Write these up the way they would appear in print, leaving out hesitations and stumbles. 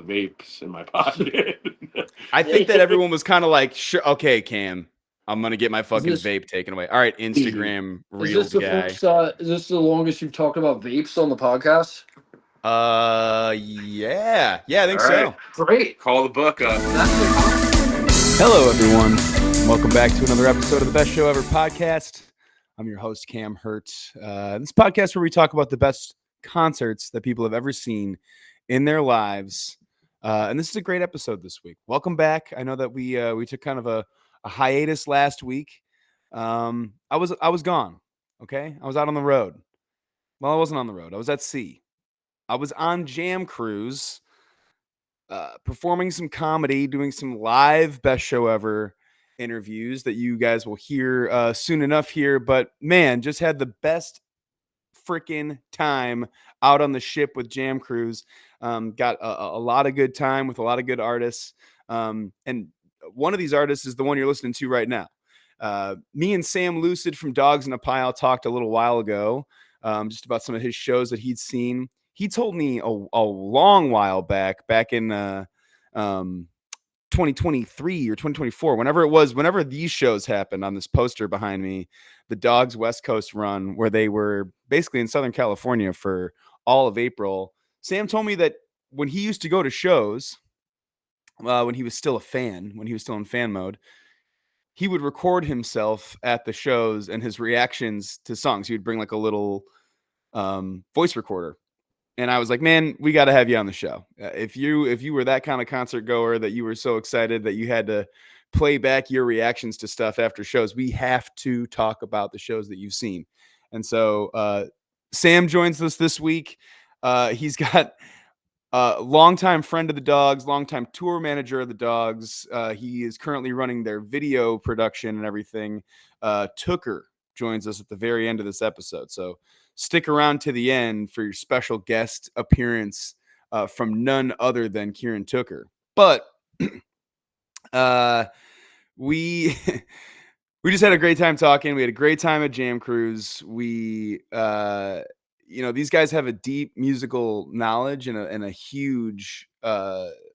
vapes in my pocket. I think that everyone was kind of like, sure, okay, Cam, I'm gonna get my fucking vape taken away. All right, Instagram Reels guy. Is this the longest you've talked about vapes on the podcast? Yeah, I think so. Great. Call the book up. Hello, everyone. Welcome back to another episode of the Best Show Ever podcast. I'm your host, Cam Herdt. This podcast where we talk about the best concerts that people have ever seen in their lives. And this is a great episode this week. Welcome back. I know that we took kind of a hiatus last week. I was gone. Okay, I was out on the road. Well, I wasn't on the road. I was at sea. I was on Jam Cruise, performing some comedy, doing some live Best Show Ever interviews that you guys will hear soon enough here. But man, just had the best freaking time out on the ship with Jam Cruise. Got a lot of good time with a lot of good artists. And one of these artists is the one you're listening to right now. Me and Sam Lucid from Dogs in a Pile talked a little while ago just about some of his shows that he'd seen. He told me a long while back in 2023 or 2024, whenever these shows happened, on this poster behind me, the Dogs West Coast run, where they were basically in Southern California for all of April. Sam told me that when he used to go to shows, when he was still a fan, when he was still in fan mode, he would record himself at the shows and his reactions to songs. He would bring like a little voice recorder. And I was like, man, we got to have you on the show. If you were that kind of concert goer that you were so excited that you had to play back your reactions to stuff after shows, we have to talk about the shows that you've seen. And so Sam joins us this week. He's got a longtime friend of the Dogs, longtime tour manager of the Dogs. He is currently running their video production and everything. Tooker joins us at the very end of this episode. So stick around to the end for your special guest appearance from none other than Kieran Tooker. But we just had a great time talking. We had a great time at Jam Cruise. We these guys have a deep musical knowledge and a huge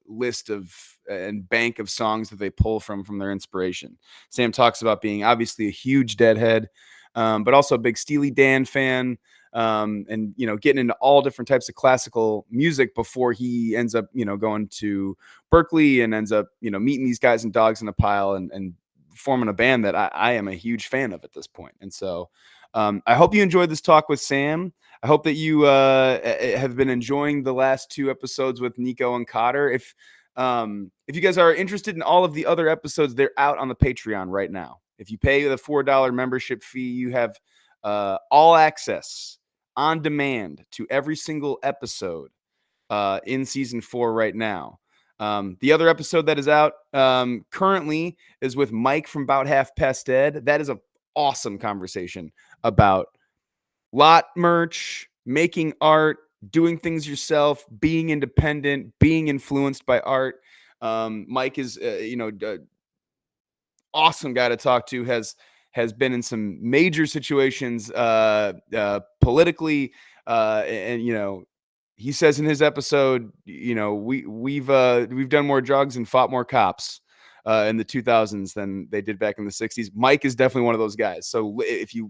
list of and bank of songs that they pull from their inspiration. Sam talks about being obviously a huge Deadhead, but also a big Steely Dan fan, and getting into all different types of classical music before he ends up going to Berkeley and ends up meeting these guys in Dogs in a Pile and forming a band that I am a huge fan of at this point. And so I hope you enjoyed this talk with Sam. I hope that you have been enjoying the last two episodes with Nico and Cotter. If you guys are interested in all of the other episodes, they're out on the Patreon right now. If you pay the $4 membership fee, you have all access on demand to every single episode in season 4 right now. The other episode that is out currently is with Mike from About Half Past Dead. That is an awesome conversation about lot merch, making art, doing things yourself, being independent, being influenced by art. Mike is, awesome guy to talk to, has been in some major situations politically, and he says in his episode, we've done more drugs and fought more cops in the 2000s than they did back in the 60s. Mike is definitely one of those guys. So if you're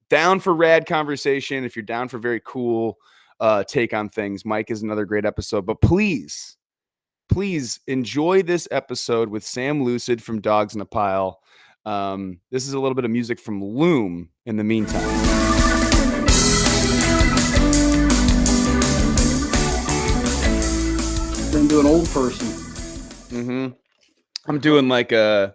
down for rad conversation, if you're down for very cool take on things, Mike is another great episode. But please enjoy this episode with Sam Lucid from Dogs in a Pile. This is a little bit of music from Loom in the meantime. Into an old person. Mm-hmm. I'm doing like a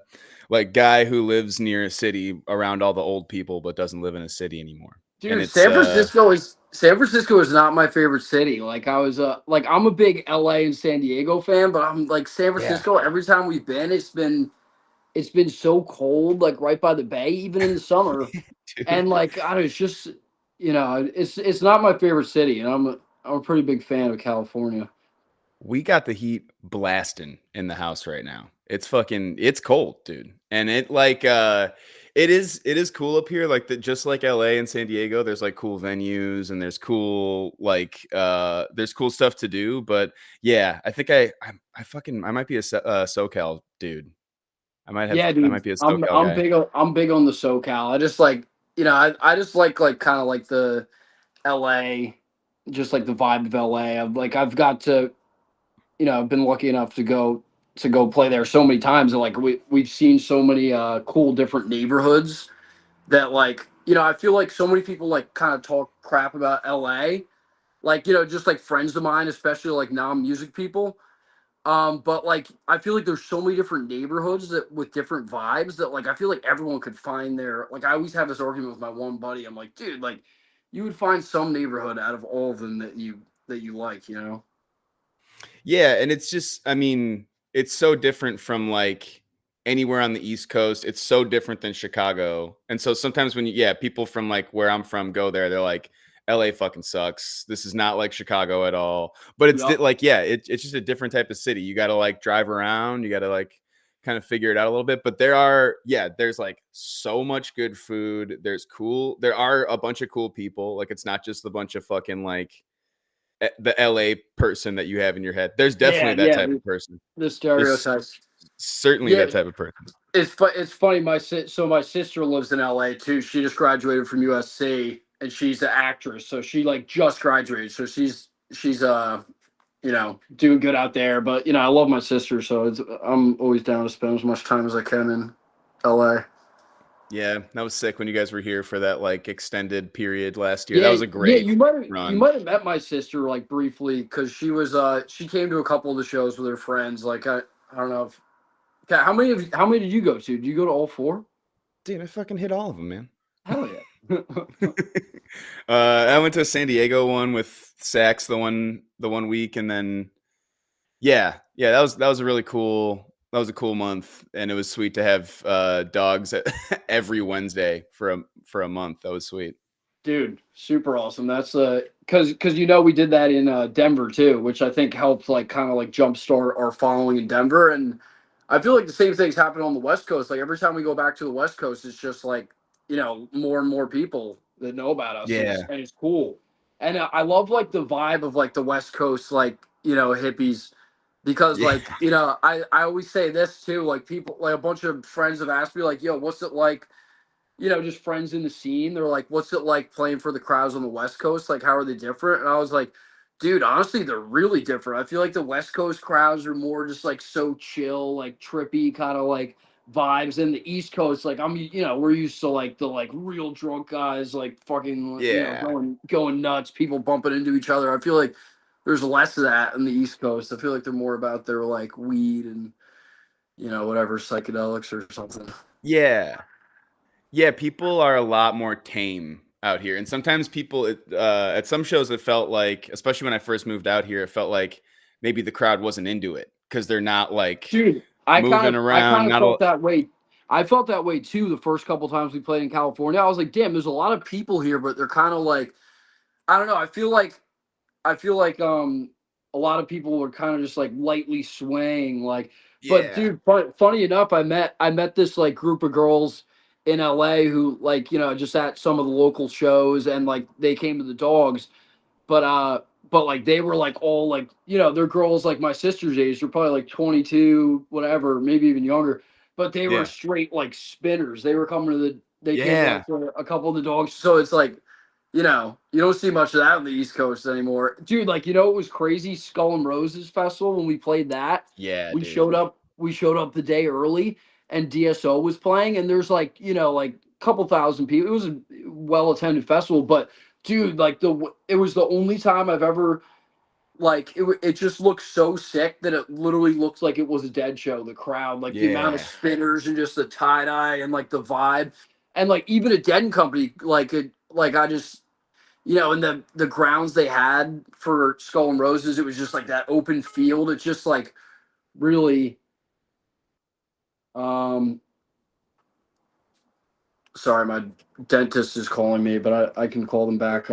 guy who lives near a city around all the old people but doesn't live in a city anymore. Dude, San Francisco is not my favorite city. Like I'm a big LA and San Diego fan, but I'm like San Francisco. Yeah. Every time we've been, it's been so cold, like right by the bay, even in the summer. And like it's just it's not my favorite city, and I'm a pretty big fan of California. We got the heat blasting in the house right now. It's cold, dude. And it It is cool up here, like just like LA and San Diego, there's like cool venues and there's cool there's cool stuff to do. But yeah, I think I might be a SoCal dude. Yeah, I dude. might be a SoCal I'm guy. I'm big on the SoCal. I just like, I just like kind of like the LA, just like the vibe of LA. I've got to, I've been lucky enough to go play there so many times, and like we've seen so many cool different neighborhoods that, like, I feel like so many people like kind of talk crap about LA, like, just like friends of mine, especially like non-music people. But like I feel like there's so many different neighborhoods that with different vibes that, like, I feel like everyone could find their, like, I always have this argument with my one buddy. I'm like, dude, like, you would find some neighborhood out of all of them that you like. Yeah, and it's just, I mean, it's so different from like anywhere on the East Coast. It's so different than Chicago. And so sometimes people from like where I'm from go there, they're like, LA fucking sucks. This is not like Chicago at all. But Yup. like, yeah, it's just a different type of city. You got to like drive around, you got to like kind of figure it out a little bit. But there's like so much good food. There are a bunch of cool people. Like, it's not just a bunch of fucking like the LA person that you have in your head. There's definitely that type of person. The There's stereotypes. certainly Yeah, that type of person. it's funny. My sister lives in LA too. She just graduated from USC, and she's an actress. So she like just graduated. So she's doing good out there. But I love my sister, so I'm always down to spend as much time as I can in LA. Yeah, that was sick when you guys were here for that like extended period last year. That Yeah, was a yeah. great You run. might have met my sister like briefly, because she came to a couple of the shows with her friends. Like I don't know if, okay, how many did you go to? Did you go to all four? Dude, I fucking hit all of them, man. Hell yeah. I went to a San Diego one with Sax the one week, and then that was a really cool. That was a cool month, and it was sweet to have dogs every Wednesday for a month. That was sweet. Dude, super awesome. That's because we did that in Denver too, which I think helped like kind of like jumpstart our following in Denver. And I feel like the same things happen on the West Coast. Like every time we go back to the West Coast, it's just like, more and more people that know about us, Yeah, and it's cool. And I love like the vibe of like the West Coast, like, hippies, because yeah, like, I always say this too, like people, like a bunch of friends have asked me like, yo, what's it like, just friends in the scene. They're like, what's it like playing for the crowds on the West Coast? Like, how are they different? And I was like, dude, honestly, they're really different. I feel like the West Coast crowds are more just like so chill, like trippy kind of like vibes. And the East Coast, like we're used to like the like real drunk guys, like fucking, yeah. going nuts, people bumping into each other. I feel like there's less of that in the East Coast. I feel like they're more about their like weed and, whatever, psychedelics or something. Yeah. Yeah, people are a lot more tame out here. And sometimes at some shows, it felt like, especially when I first moved out here, it felt like maybe the crowd wasn't into it because they're not like Dude, moving I around. kind of Not a, felt that way. I felt that way too the first couple times we played in California. I was like, damn, there's a lot of people here, but they're kind of like, I don't know. I feel like a lot of people were kind of just like lightly swaying, like. But yeah, dude, funny enough, I met this like group of girls in LA who, like, just at some of the local shows, and like they came to the dogs. But like they were like all like, they're girls like my sister's age. They're probably like 22, whatever, maybe even younger. But they were yeah, straight like spinners. They were coming to they came yeah, down for a couple of the dogs. So it's like, you don't see much of that on the East Coast anymore. Dude, like, it was crazy. Skull and Roses Festival, when we played that, yeah, we dude. showed up the day early, and DSO was playing, and there's like, like a couple thousand people. It was a well attended festival, but dude, like it was the only time I've ever, like, it just looked so sick that it literally looked like it was a dead show. The crowd, like the amount of Yeah, spinners and just the tie dye and like the vibe, and like even a Dead Company, like I just, and the grounds they had for Skull and Roses, it was just like that open field. It's just like really, um sorry, my dentist is calling me, but I can call them back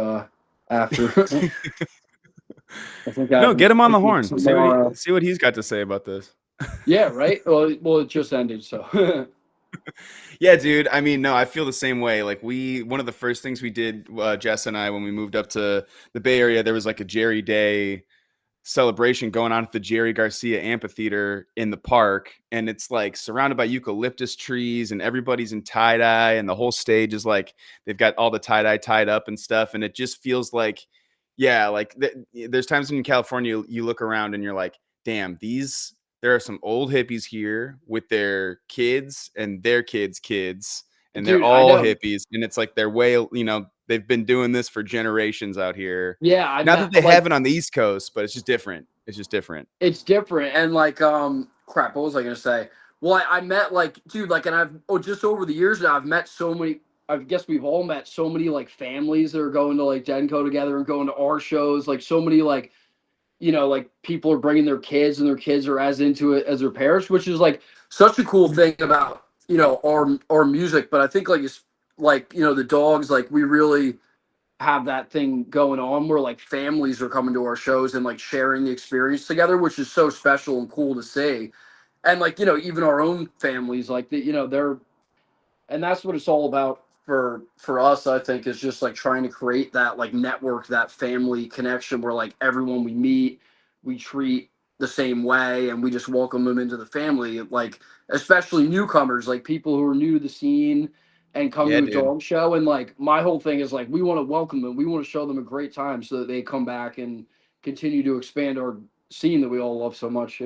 after. I think no, get him on the think horn. tomorrow. See what he's got to say about this. Yeah, right. Well, it just ended, so. Yeah, dude. I mean, no, I feel the same way. Like one of the first things we did, Jess and I, when we moved up to the Bay Area, there was like a Jerry Day celebration going on at the Jerry Garcia Amphitheater in the park, and it's like surrounded by eucalyptus trees, and everybody's in tie dye, and the whole stage is like they've got all the tie dye tied up and stuff, and it just feels like, yeah, like there's times in California you look around and you're like, damn, there are some old hippies here with their kids and their kids, and they're Dude, I all know. hippies, and it's like they're way, they've been doing this for generations out here. Yeah, I Not that met they like haven't on the East Coast, but it's just different. It's just different. it's different and like crap. What was I gonna say? Well, I met like dude like and I've just over the years now I've met so many. I guess we've all met so many like families that are going to like Denko together and going to our shows. Like so many like like people are bringing their kids and their kids are as into it as their parents, which is like such a cool thing about our music. But I think like it's like the dogs like we really have that thing going on where like families are coming to our shows and like sharing the experience together, which is so special and cool to see. And like even our own families like they're and that's what it's all about for us. I think is just like trying to create that like network, that family connection where like everyone we meet we treat the same way and we just welcome them into the family, like especially newcomers, like people who are new to the scene and come Yeah, to a dude. dog show. And like my whole thing is like we want to welcome them, we want to show them a great time so that they come back and continue to expand our scene that we all love so much.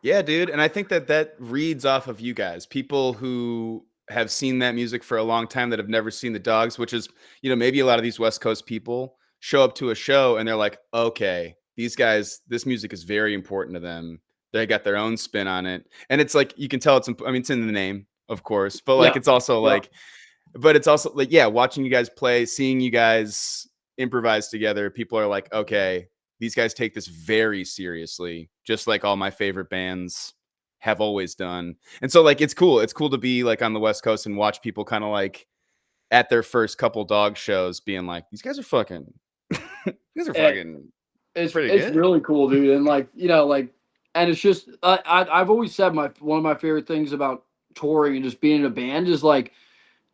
Yeah, dude. And I think that reads off of you guys, people who have seen that music for a long time that have never seen the dogs, which is, maybe a lot of these West Coast people show up to a show and they're like, okay, these guys, this music is very important to them. They got their own spin on it. And it's like, you can tell I mean, it's in the name, of course, but like, Yeah, it's also yeah, like, but it's also like, yeah, watching you guys play, seeing you guys improvise together, people are like, okay, these guys take this very seriously, just like all my favorite bands have always done. And so like it's cool. It's cool to be like on the West Coast and watch people kind of like at their first couple dog shows being like, these guys are fucking these are yeah. fucking pretty It's good. really cool, dude, and like like, and it's just I've always said my one of my favorite things about touring and just being in a band is like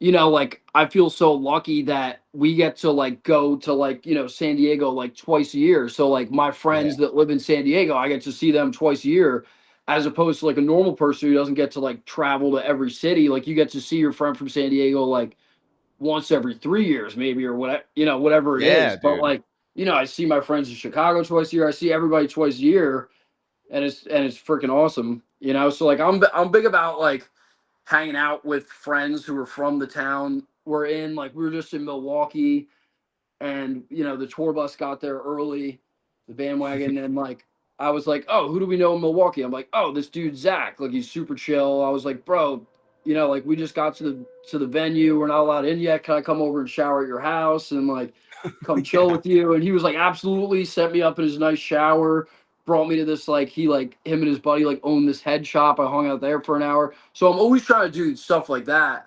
like I feel so lucky that we get to like go to like San Diego like twice a year. So like my Yeah. friends that live in San Diego, I get to see them twice a year, as opposed to like a normal person who doesn't get to like travel to every city. Like you get to see your friend from San Diego like once every 3 years, maybe, or whatever, whatever it Yeah, is. But dude. like, I see my friends in Chicago twice a year. I see everybody twice a year, and it's freaking awesome. So like, I'm big about like hanging out with friends who are from the town we're in. Like we were just in Milwaukee, and the tour bus got there early, the bandwagon, and like I was like, oh, who do we know in Milwaukee? I'm like, oh, this dude Zach, like he's super chill. I was like, bro, like we just got to the venue, we're not allowed in yet, can I come over and shower at your house and like come chill Yeah. with you? And he was like, absolutely. Set me up in his nice shower, brought me to this, like he like him and his buddy like owned this head shop. I hung out there for an hour. So I'm always trying to do stuff like that,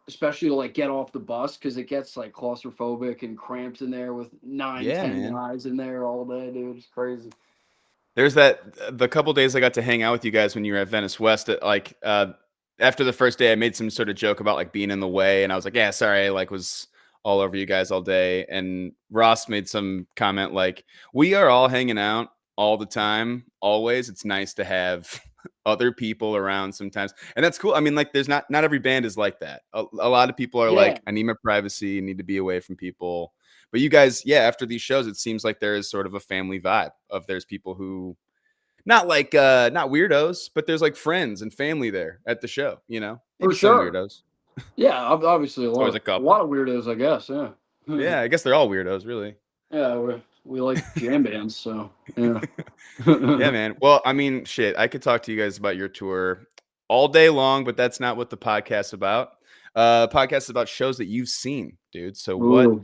especially to like get off the bus because it gets like claustrophobic and cramped in there with nine, Yeah, 10 man. guys in there all day, dude. It's crazy. There's the couple days I got to hang out with you guys when you were at Venice West. Like after the first day, I made some sort of joke about like being in the way, and I was like, "Yeah, sorry, I like was all over you guys all day." And Ross made some comment like, "We are all hanging out all the time, always. It's nice to have other people around sometimes, and that's cool. I mean, like, there's not every band is like that. A lot of people are Yeah, like, I need my privacy, need to be away from people." But you guys, yeah, after these shows, it seems like there is sort of a family vibe of there's people who not like not weirdos, but there's like friends and family there at the show, for Maybe some sure. weirdos. Yeah, obviously a It's lot always of a a couple. lot of weirdos, I guess. Yeah. Yeah, I guess they're all weirdos, really. Yeah, we like jam bands, so yeah. Yeah, man. Well, I mean, shit, I could talk to you guys about your tour all day long, but that's not what the podcast's about. Podcast is about shows that you've seen, dude. So Ooh.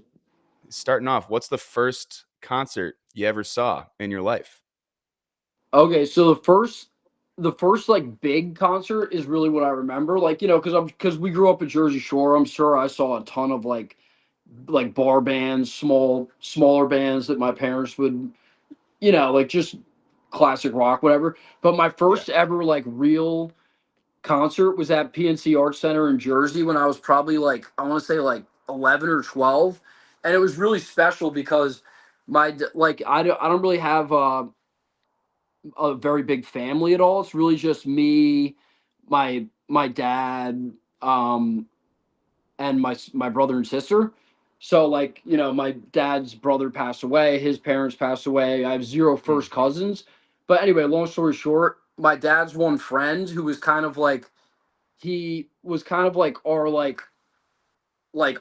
starting off, what's the first concert you ever saw in your life? Okay, so the first like big concert is really what I remember. Like, because we grew up at Jersey Shore, I'm sure I saw a ton of like bar bands, smaller bands that my parents would, like just classic rock, whatever. But my Yeah. first ever like real concert was at PNC Arts Center in Jersey when I was probably like, I want to say like 11 or 12. And it was really special because like, I don't really have a very big family at all. It's really just me, my dad, and my brother and sister. So like, my dad's brother passed away, his parents passed away. I have zero first cousins. But anyway, long story short, my dad's one friend who was kind of like, he was kind of like our like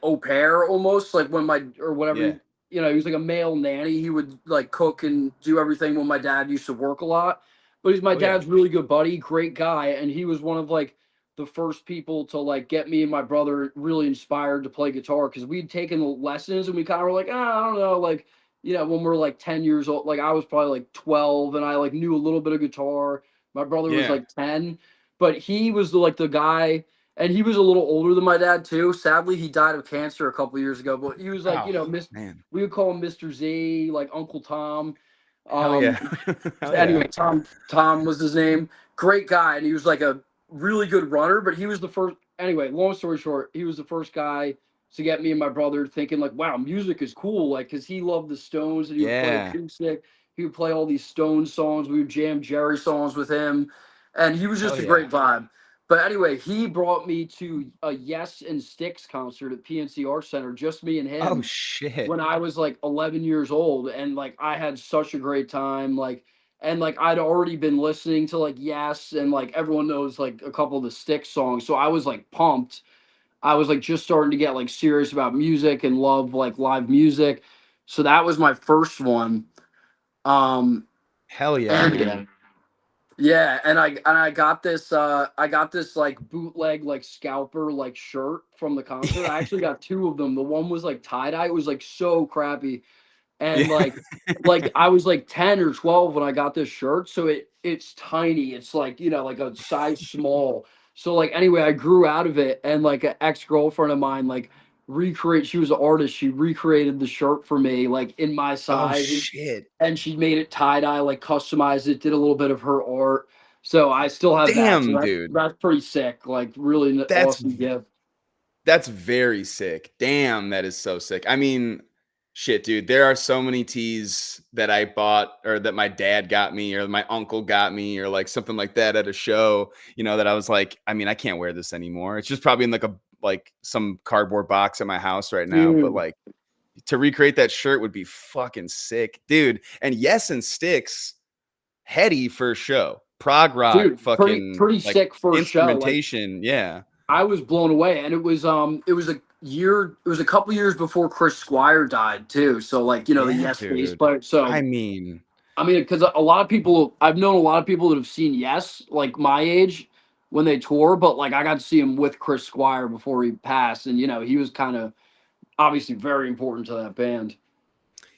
au pair almost, like when my or whatever, Yeah. he was like a male nanny. He would like cook and do everything when my dad used to work a lot. But he's my Oh, yeah. dad's really good buddy, great guy, and he was one of like the first people to like get me and my brother really inspired to play guitar, because we'd taken lessons and we kind of were like, I don't know, like, when we're like 10 years old. Like I was probably like 12 and I like knew a little bit of guitar. My brother was Yeah. like 10, but he was the guy, and he was a little older than my dad too. Sadly, he died of cancer a couple years ago. But he was like, Oh, man. we would call him Mr. Z, like Uncle Tom. Hell yeah. Hell Anyway, yeah. Tom was his name. Great guy, and he was like a really good runner. But he was the first. Anyway, long story short, he was the first guy to get me and my brother thinking like, wow, music is cool. Like, because he loved the Stones and he would play Yeah. acoustic. He would play all these Stones songs. We would jam Jerry songs with him, and he was just Hell a yeah. great vibe. But anyway, he brought me to a Yes and Styx concert at PNC Arts Center, just me and Oh, him, shit. when I was like 11 years old. And like I had such a great time. Like, and like I'd already been listening to like Yes, and like everyone knows like a couple of the Styx songs. So I was like pumped. I was like just starting to get like serious about music and love like live music. So that was my first one. Um Hell yeah, and man. Yeah, and I got this like bootleg like scalper like shirt from the concert. I actually got two of them. The one was like tie-dye. It was like so crappy. And Yeah. like I was like 10 or 12 when I got this shirt. So it's tiny. It's like, like a size small. So like anyway, I grew out of it, and like an ex-girlfriend of mine like she was an artist. She recreated the shirt for me like in my Oh, size, shit. and she made it tie-dye, like customized it, did a little bit of her art. So I still have that. So Damn, dude. that's pretty sick. Like really That's awesome gift. That's very sick. Damn, that is so sick. I mean, shit, dude. There are so many tees that I bought or that my dad got me or my uncle got me or like something like that at a show, that I was like, I mean, I can't wear this anymore. It's just probably in like some cardboard box at my house right now. But Dude, like to recreate that shirt would be fucking sick, dude. And Yes and Sticks, heady for show. Prog rock, fucking pretty like sick first show. Like instrumentation. Yeah. I was blown away, and it was a couple years before Chris Squire died too. So like, the Yeah, Yes bass dude. player. So I mean, I mean, because a lot of people, I've known a lot of people that have seen Yes, like my age, when they tour, but like I got to see him with Chris Squire before he passed, and he was kind of obviously very important to that band.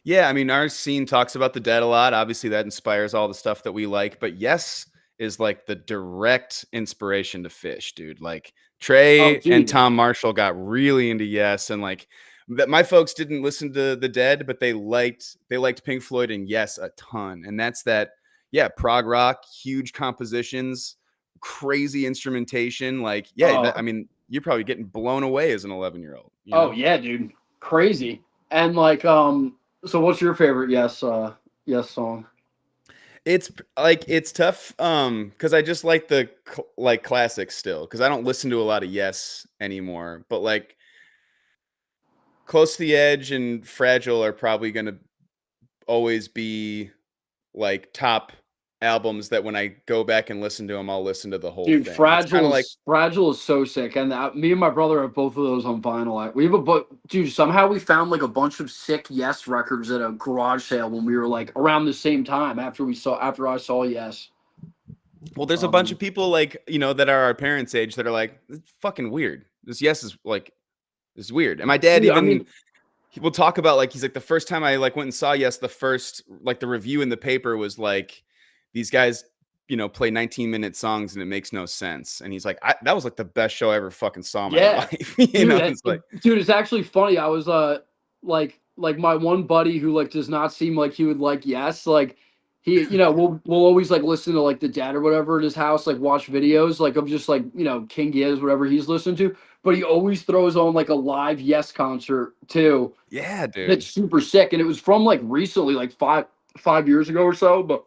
yeah, I mean, our scene talks about the Dead a lot. Obviously, that inspires all the stuff that we like. But Yes is like the direct inspiration to Fish, dude. Like Oh, Trey and dude. Tom Marshall got really into Yes, and like that. My folks didn't listen to the Dead, but they liked Pink Floyd and Yes a ton. And that's that. Yeah, prog rock, huge compositions, crazy instrumentation. Like, yeah, I Oh, mean, you're probably getting blown away as an 11-year-old. oh yeah, dude, crazy. And like, so what's your favorite Yes song? It's like it's tough cuz I just like the like classics still cuz I don't listen to a lot of Yes anymore, but like Close to the Edge and Fragile are probably going to always be like top albums that when I go back and listen to them I'll listen to the whole Dude, thing. It's kind of like Fragile is so sick, and me and my brother have both of those on vinyl. We have dude. Somehow we found like a bunch of sick Yes records at a garage sale when we were like around the same time after I saw Yes. well there's a bunch of people like, that are our parents' age that are like it's fucking weird. This Yes is like this is weird. And my dad Dude, I even mean, he will talk about like he's like the first time I like went and saw Yes, the first like the review in the paper was like these guys, play 19-minute songs and it makes no sense. And he's like, that was like the best show I ever fucking saw in my yeah, life. dude, It's like, dude, it's actually funny. I was like my one buddy who like does not seem like he would like Yes, like he, we'll always like listen to like the dad or whatever at his house, like watch videos like of just like King Gibbs, whatever he's listening to. But he always throws on like a live Yes concert too. Yeah, dude. That's super sick, and it was from like recently, like 5 years ago or so. But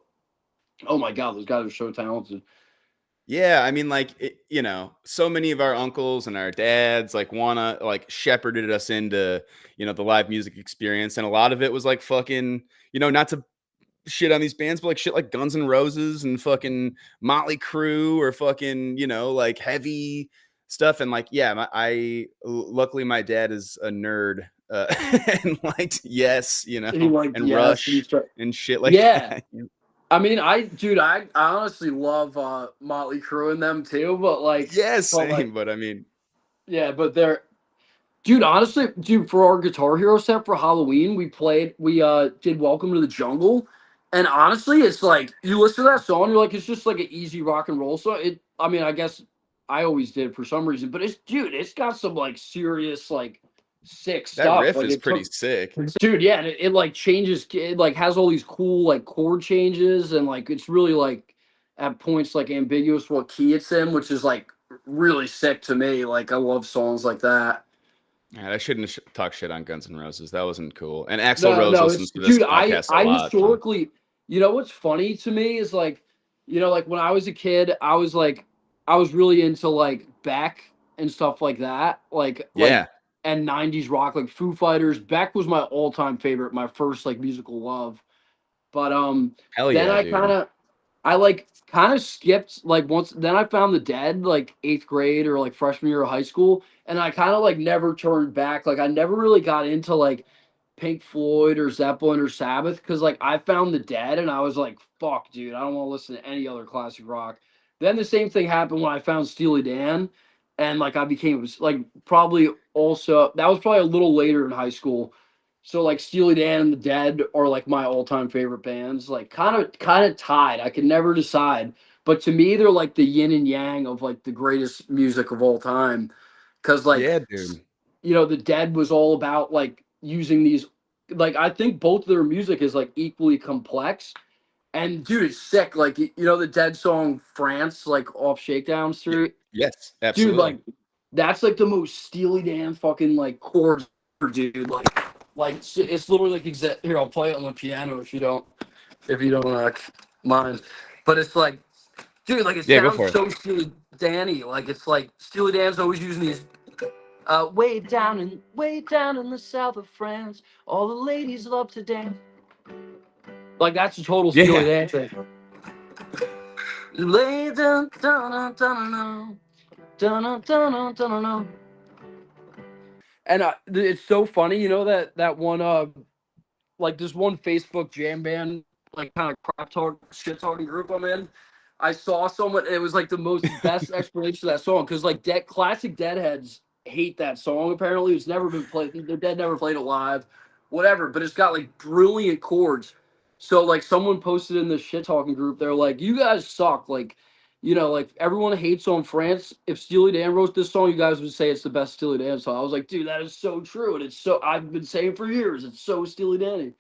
oh my god, those guys are so talented. Yeah, I mean, like, so many of our uncles and our dads like wanna like shepherded us into, the live music experience, and a lot of it was like fucking, not to shit on these bands, but like shit like Guns N' Roses and fucking Motley Crue or fucking, like heavy stuff. And like, yeah, luckily my dad is a nerd and liked Yes, He liked and Yes, Rush and shit like yeah. that. I mean, I honestly love Motley Crue and them too, but like, Yeah, same, but I mean, yeah, but they're, dude, honestly, for our Guitar Hero set for Halloween, we did Welcome to the Jungle, and honestly, it's like you listen to that song, you're like, it's just like an easy rock and roll song. I mean, I guess I always did for some reason, but it's got some like serious like sick that stuff. riff Like is pretty sick. dude, yeah, and it like changes, it like has all these cool like chord changes, and like it's really like at points like ambiguous what key it's in, which is like really sick to me. Like I love songs like that. Yeah, I shouldn't talk shit on Guns N' Roses. That wasn't cool. And Axl Rose No, listens to this dude, podcast I a lot. historically, what's funny to me is like, like when I was a kid, I was really into like Beck and stuff like that. Yeah. And 90s rock, like Foo Fighters. Beck was my all-time favorite, my first like musical love. But Hell then yeah, I dude. kind of skipped like once, then I found the Dead like 8th grade or like freshman year of high school, and I kind of like never turned back. Like I never really got into like Pink Floyd or Zeppelin or Sabbath, because like I found the Dead and I was like, fuck, dude, I don't want to listen to any other classic rock. Then the same thing happened when I found Steely Dan, and like I became like probably also that was probably a little later in high school. So like Steely Dan and the Dead are like my all-time favorite bands. Like kind of tied. I could never decide. But to me, they're like the yin and yang of like the greatest music of all time. Cause like Yeah, dude. the Dead was all about like using these, like I think both of their music is like equally complex. And dude, it's sick. Like the Dead song France, like off Shakedown Street. Yes, Dude, absolutely. like that's like the most Steely Dan fucking like chords, dude. Like it's literally like exact. Here, I'll play it on the piano if you don't mind. But it's like, dude, like it Yeah, go sounds for it. so Steely Dan-y. Like it's like Steely Dan's always using these. Way down in the south of France, all the ladies love to dance. Like that's a total Steely Dan thing. Lay down, down, down, down, down, down. And it's so funny, that one like this one Facebook jam band, like kind of crap talk shit talking group I'm in. I saw someone. It was like the most best explanation of that song, because like classic Deadheads hate that song. Apparently, it's never been played. The Dead never played it live, whatever. But it's got like brilliant chords. So like someone posted in this shit talking group, they're like, "You guys suck." Like, like everyone hates on France. If Steely Dan wrote this song, you guys would say it's the best Steely Dan song. I was like, dude, that is so true, and I've been saying for years, it's so Steely Dan.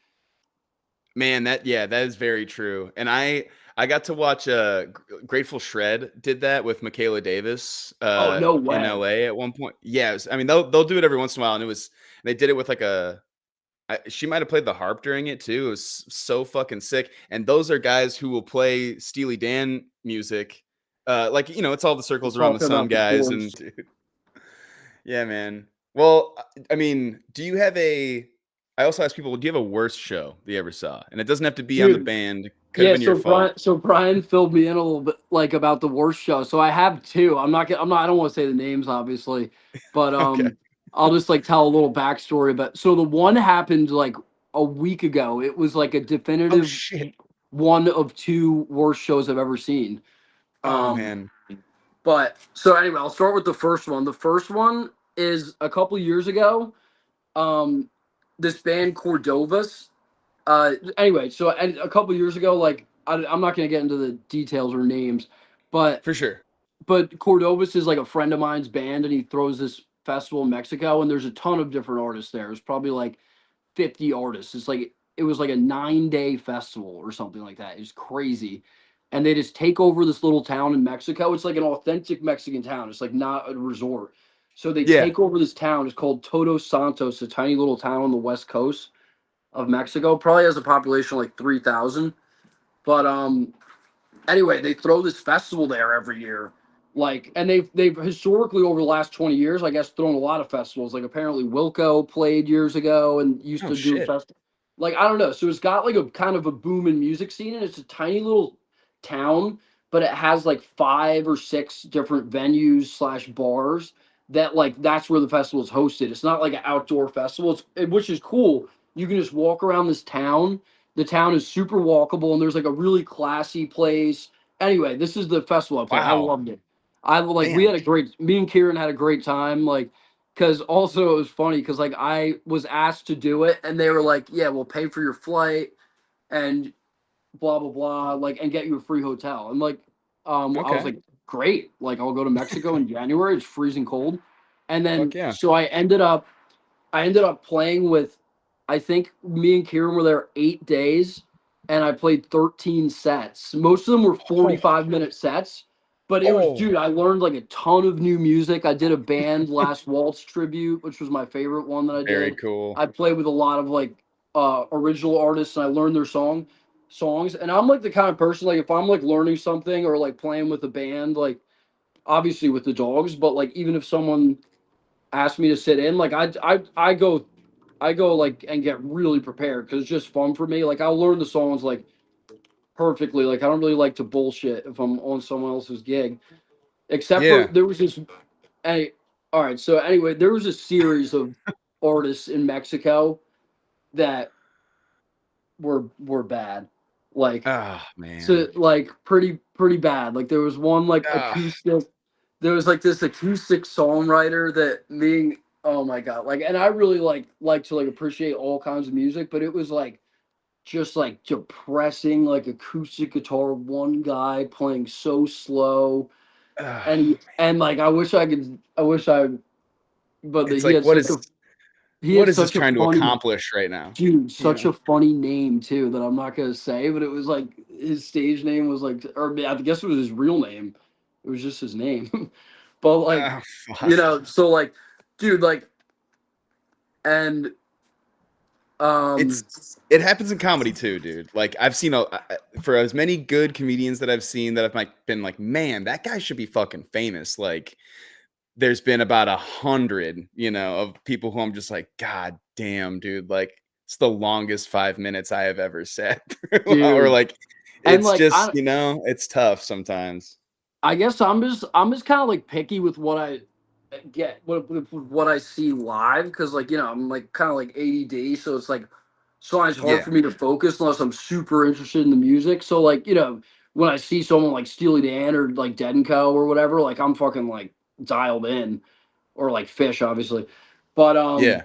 Man, that is very true. And I got to watch Grateful Shred did that with Michaela Davis Oh no in way. LA at one point. Yeah, I mean they'll do it every once in a while, and they did it with like she might have played the harp during it too. It was so fucking sick. And those are guys who will play Steely Dan music. Like, it's all the Circles Around the Talking Sun about the guys, chords. and dude. Yeah, man. Well, I mean, do you have I also ask people, do you have a worst show that you ever saw? And it doesn't have to be on the Dude, band. Could have yeah, been your fault. So Brian filled me in a little bit like about the worst show. So I have two. I don't want to say the names obviously, but Okay. I'll just like tell a little backstory. But so the one happened like a week ago. It was like a Oh definitive shit. one of two worst shows I've ever seen. Oh Um, man. but so anyway, I'll start with the first one. The first one is a couple years ago. This band Cordovas. Anyway, so a couple years ago, like I'm not gonna get into the details or names, but For sure. Cordovas is like a friend of mine's band, and he throws this festival in Mexico, and there's a ton of different artists there. There's probably like 50 artists. It's like it was like a 9-day festival or something like that. It's crazy. And they just take over this little town in Mexico. It's like an authentic Mexican town. It's like not a resort. So they Yeah. take over this town. It's called Todos Santos, a tiny little town on the west coast of Mexico. Probably has a population of like 3,000. But anyway, they throw this festival there every year. Like, and they've historically over the last 20 years, I guess, thrown a lot of festivals. Like apparently Wilco played years ago and used Oh to do a shit. festival. Like, I don't know. So it's got like a kind of a boom in music scene, and it's a tiny little town, but it has like 5 or 6 different venues slash bars that like that's where the festival is hosted. It's not like an outdoor festival, which is cool. You can just walk around this town. The town is super walkable, and there's like a really classy place. Anyway, this is the festival I played. I Wow. loved it. I like we Damn. had a great me and Kieran had a great time. Like, because also it was funny because like I was asked to do it, and they were like, "Yeah, we'll pay for your flight and blah blah blah, like, and get you a free hotel." And like, I was Okay. like, "Great! Like, I'll go to Mexico in January. It's freezing cold." And then Fuck yeah. so I ended up playing with, I think me and Kieran were there 8 days, and I played 13 sets. Most of them were Oh. 45-minute sets, but it was, Oh. dude, I learned like a ton of new music. I did a band Last Waltz tribute, which was my favorite one that I Very did. cool. I played with a lot of like original artists, and I learned their songs. And I'm like the kind of person, like if I'm like learning something or like playing with a band, like obviously with the dogs, but like even if someone asked me to sit in, like I go like and get really prepared because it's just fun for me. Like I'll learn the songs like perfectly. Like I don't really like to bullshit if I'm on someone else's gig. Except for Yeah. there was this any all right, so anyway, there was a series of artists in Mexico that were bad. Like Oh man. so like pretty bad. Like there was one like Ah. acoustic, there was like this acoustic songwriter that me, oh my god, like, and I really like to like appreciate all kinds of music, but it was like just like depressing, like acoustic guitar, one guy playing so slow, Ah. and like I wish I, but It's he like had such a he what had is this such a trying to funny, accomplish right now? dude, You such know? a funny name too that I'm not gonna say, but it was like his stage name was like, or I guess it was his real name. It was just his name, but like, Oh fuck. so like, dude, like, and um, It happens in comedy too, dude. Like I've seen for as many good comedians that I've seen that I've like been like, man, that guy should be fucking famous. Like there's been about 100, of people who I'm just like, God damn, dude. Like it's the longest 5 minutes I have ever sat through. Or dude, like and it's like just, it's tough sometimes. I guess I'm just kind of like picky with what I get, what I see live, because like I'm like kind of like ADD, so it's like sometimes hard Yeah. for me to focus unless I'm super interested in the music. So like when I see someone like Steely Dan or like Dead and Co or whatever, like I'm fucking like dialed in, or like Fish obviously, but Yeah.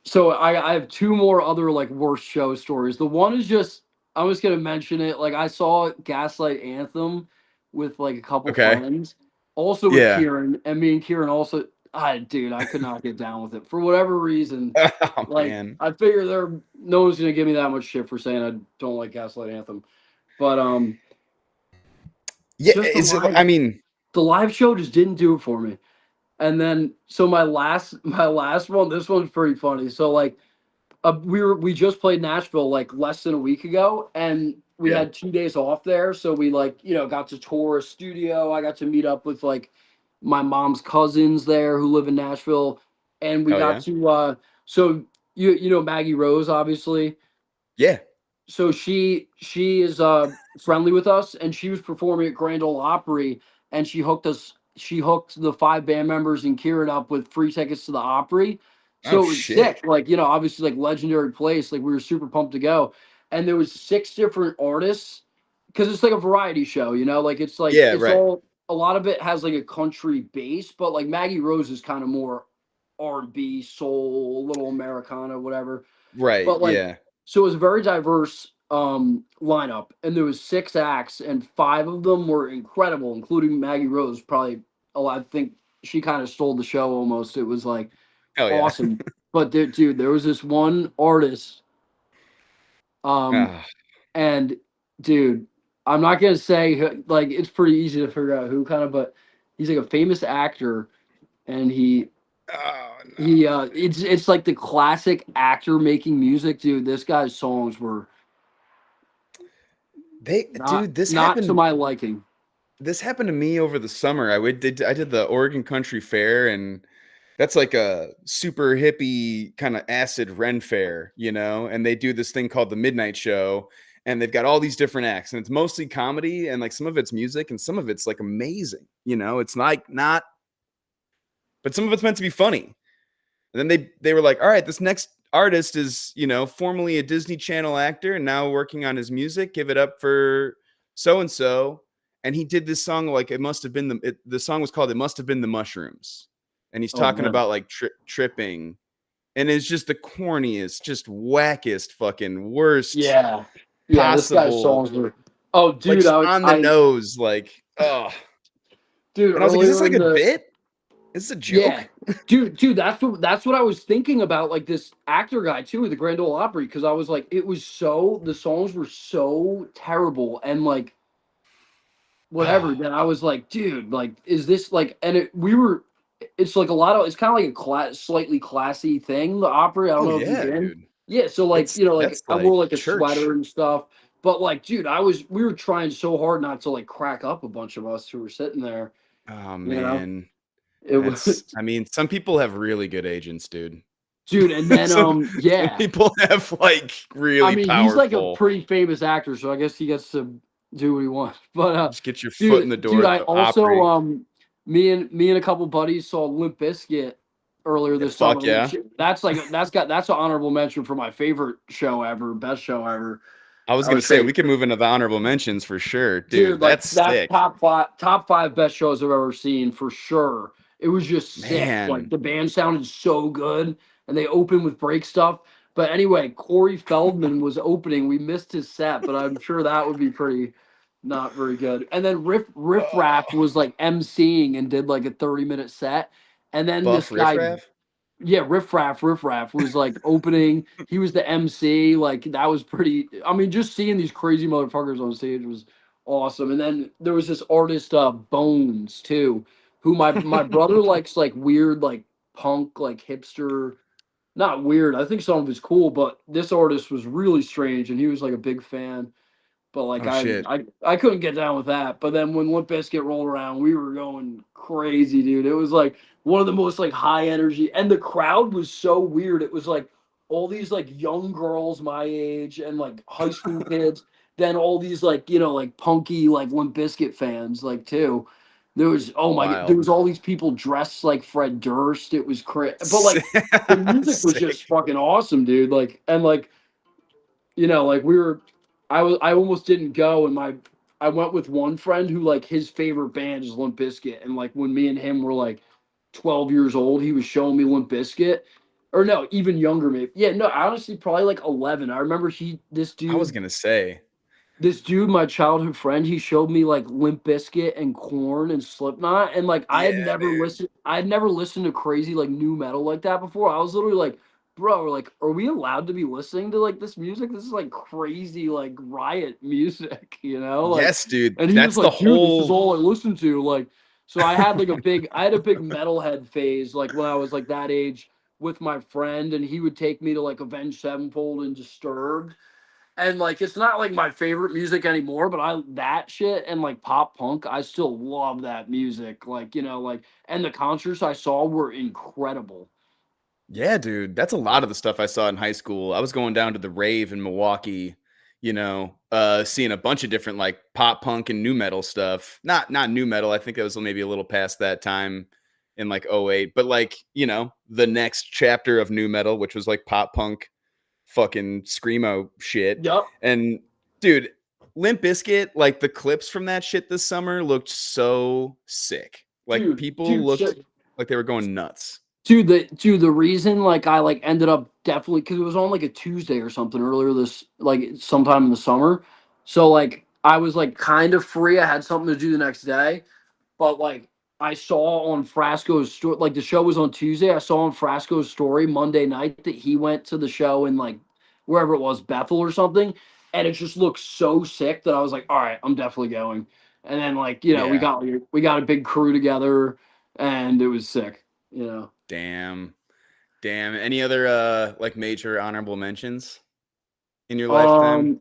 so I have two more other like worst show stories. The one is just I'm just gonna mention it. Like I saw Gaslight Anthem with like a couple Okay. friends, also with Yeah. Kieran, and me and Kieran also. Dude, I could not get down with it for whatever reason. Oh Like man. I figure no one's gonna give me that much shit for saying I don't like Gaslight Anthem, but Yeah, just I mean, the live show just didn't do it for me. And then so my last one, this one's pretty funny. So like we just played Nashville like less than a week ago, and we yeah. had 2 days off there, so we like got to tour a studio. I got to meet up with like my mom's cousins there who live in Nashville, and we Hell got yeah. to so you know Maggie Rose, obviously. Yeah. So she is friendly with us, and she was performing at Grand Ole Opry, and she hooked the 5 band members and Kieran up with free tickets to the Opry. Oh So it was shit. sick, like obviously like legendary place, like we were super pumped to go. And there was 6 different artists, because it's like a variety show, like Yeah, it's right. all, a lot of it has like a country base, but like Maggie Rose is kind of more R&B, soul, a little Americana, whatever. Right. But like, Yeah. so it was a very diverse lineup, and there was 6 acts, and 5 of them were incredible, including Maggie Rose. Probably, I think she kind of stole the show almost. It was like Hell yeah. awesome. But dude, there was this one artist Um, Ah, and dude, I'm not gonna say like it's pretty easy to figure out who kind of, but he's like a famous actor, and oh it's like the classic actor making music, dude. This guy's songs were dude, not to my liking. this happened to me over the summer. I did the Oregon Country Fair, and that's like a super hippie kind of acid Ren fair, you know, and they do this thing called the Midnight Show, and they've got all these different acts, and it's mostly comedy, and like some of it's music and some of it's like amazing, you know, it's like not, but some of it's meant to be funny. And then they were like, all right, this next artist is, you know, formerly a Disney Channel actor and now working on his music. Give it up for so and so. And he did this song like it must have been the song was called "It Must Have Been the Mushrooms," and he's Oh talking man, about like tripping, and it's just the corniest, just wackest, fucking worst yeah, yeah. This guy's possible, songs were. Oh, like dude, I, on the I nose, like oh. dude, And I was like, is this earlier like in a the bit? Is this a yeah, joke? dude, that's what I was thinking about, like this actor guy too, with the Grand Ole Opry, because I was like, it was so the songs were so terrible and like whatever. Then I was like, dude, like, is this like? And it's like a lot of, it's kind of like a slightly classy thing. The Opry, I don't Oh know if you've yeah, been. dude. Yeah, so like like That's I like wore like a church. sweater and stuff, but like, dude, we were trying so hard not to like crack up, a bunch of us who were sitting there. Oh You know, man. it was, I mean, some people have really good agents, dude. dude, and then Some yeah. people have like I really mean, he's like a powerful. pretty famous actor, so I guess he gets to do what he wants. But Just get your foot in the door at I the also Opry. me and a couple buddies saw Limp Bizkit earlier Yeah, this fuck summer, yeah. which that's an honorable mention for my favorite show ever, best show ever. I was I gonna would say say, we could move into the honorable mentions for sure, dude, dude. like That's that's sick, top five best shows I've ever seen for sure. It was just sick. Like man. the band sounded so good, and they opened with break stuff. But anyway, Corey Feldman was opening. We missed his set, but I'm sure that would be pretty not very good. And then Riff Raff Oh, was like emceeing and did like a 30-minute set. And then this Buff guy, riffraff. yeah, Riff Raff was like opening. He was the MC. Like that was pretty. I mean, just seeing these crazy motherfuckers on stage was awesome. And then there was this artist, Bones too, who my brother likes, like weird, like punk, like hipster. Not weird. I think some of it's cool, but this artist was really strange, and he was like a big fan. But like Oh shit. I couldn't get down with that. But then when Limp Bizkit rolled around, we were going crazy, dude. It was like one of the most like high energy, and the crowd was so weird. It was like all these like young girls my age and like high school kids. Then all these like like punky like Limp Bizkit fans like too. There was, oh my god, there Wild. was all these people dressed like Fred Durst. It was crazy, but like the music was just Sick. fucking awesome, dude. Like and like like we were I almost didn't go, and I went with one friend who like his favorite band is Limp Bizkit, and like when me and him were like 12 years old, he was showing me Limp Bizkit. Or no, even younger maybe. Yeah, no, honestly probably like 11. I remember I was gonna say. this dude, my childhood friend, he showed me like Limp Bizkit and Corn and Slipknot, and like Yeah, dude. I had never listened to crazy like new metal like that before. I was literally like, bro, like, are we allowed to be listening to like this music? This is like crazy like riot music, you know? Like, Yes, dude. and he was That's the like, dude, this is whole. all I listen to. Like, so I had a big metalhead phase like when I was like that age with my friend, and he would take me to like Avenged Sevenfold and Disturbed, and like it's not like my favorite music anymore, but I that shit and like pop punk, I still love that music. Like, like, and the concerts I saw were incredible. Yeah, dude. That's a lot of the stuff I saw in high school. I was going down to the rave in Milwaukee, you know, seeing a bunch of different like pop punk and new metal stuff. Not new metal. I think it was maybe a little past that time in like '08. But like, you know, the next chapter of new metal, which was like pop punk fucking screamo shit. Yep. And dude, Limp Bizkit, like the clips from that shit this summer looked so sick. Like people Dude, looked like they were going nuts. the reason like I like ended up definitely because it was on like a Tuesday or something earlier this like sometime in the summer. So like I was like kind of free. I had something to do the next day. But like I saw on Frasco's story, like the show was on Tuesday. I saw on Frasco's story Monday night that he went to the show in like wherever it was, Bethel or something, and it just looked so sick that I was like, all right, I'm definitely going. And then like, you know, we got a big crew together and it was sick, you know. Damn. Any other like major honorable mentions in your lifetime?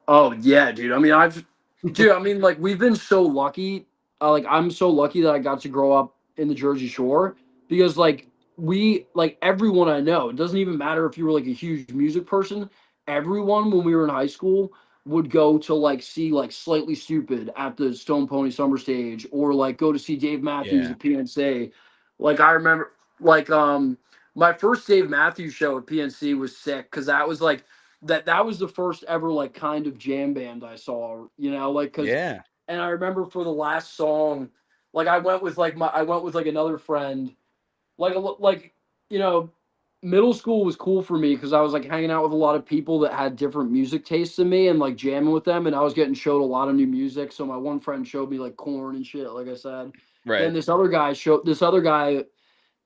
Oh yeah, dude. I mean, like we've been so lucky. Like I'm so lucky that I got to grow up in the Jersey Shore because like everyone I know, it doesn't even matter if you were like a huge music person. Everyone when we were in high school would go to like see like Slightly Stupid at the Stone Pony Summer Stage or like go to see Dave Matthews Yeah. at PNC. Like I remember like my first Dave Matthews show at PNC was sick because that was like that was the first ever like kind of jam band I saw, you know, like because and I remember for the last song, like I went with like another friend, like you know, middle school was cool for me because I was like hanging out with a lot of people that had different music tastes than me and like jamming with them, and I was getting showed a lot of new music. So my one friend showed me like Korn and shit, like I said. Then this other guy,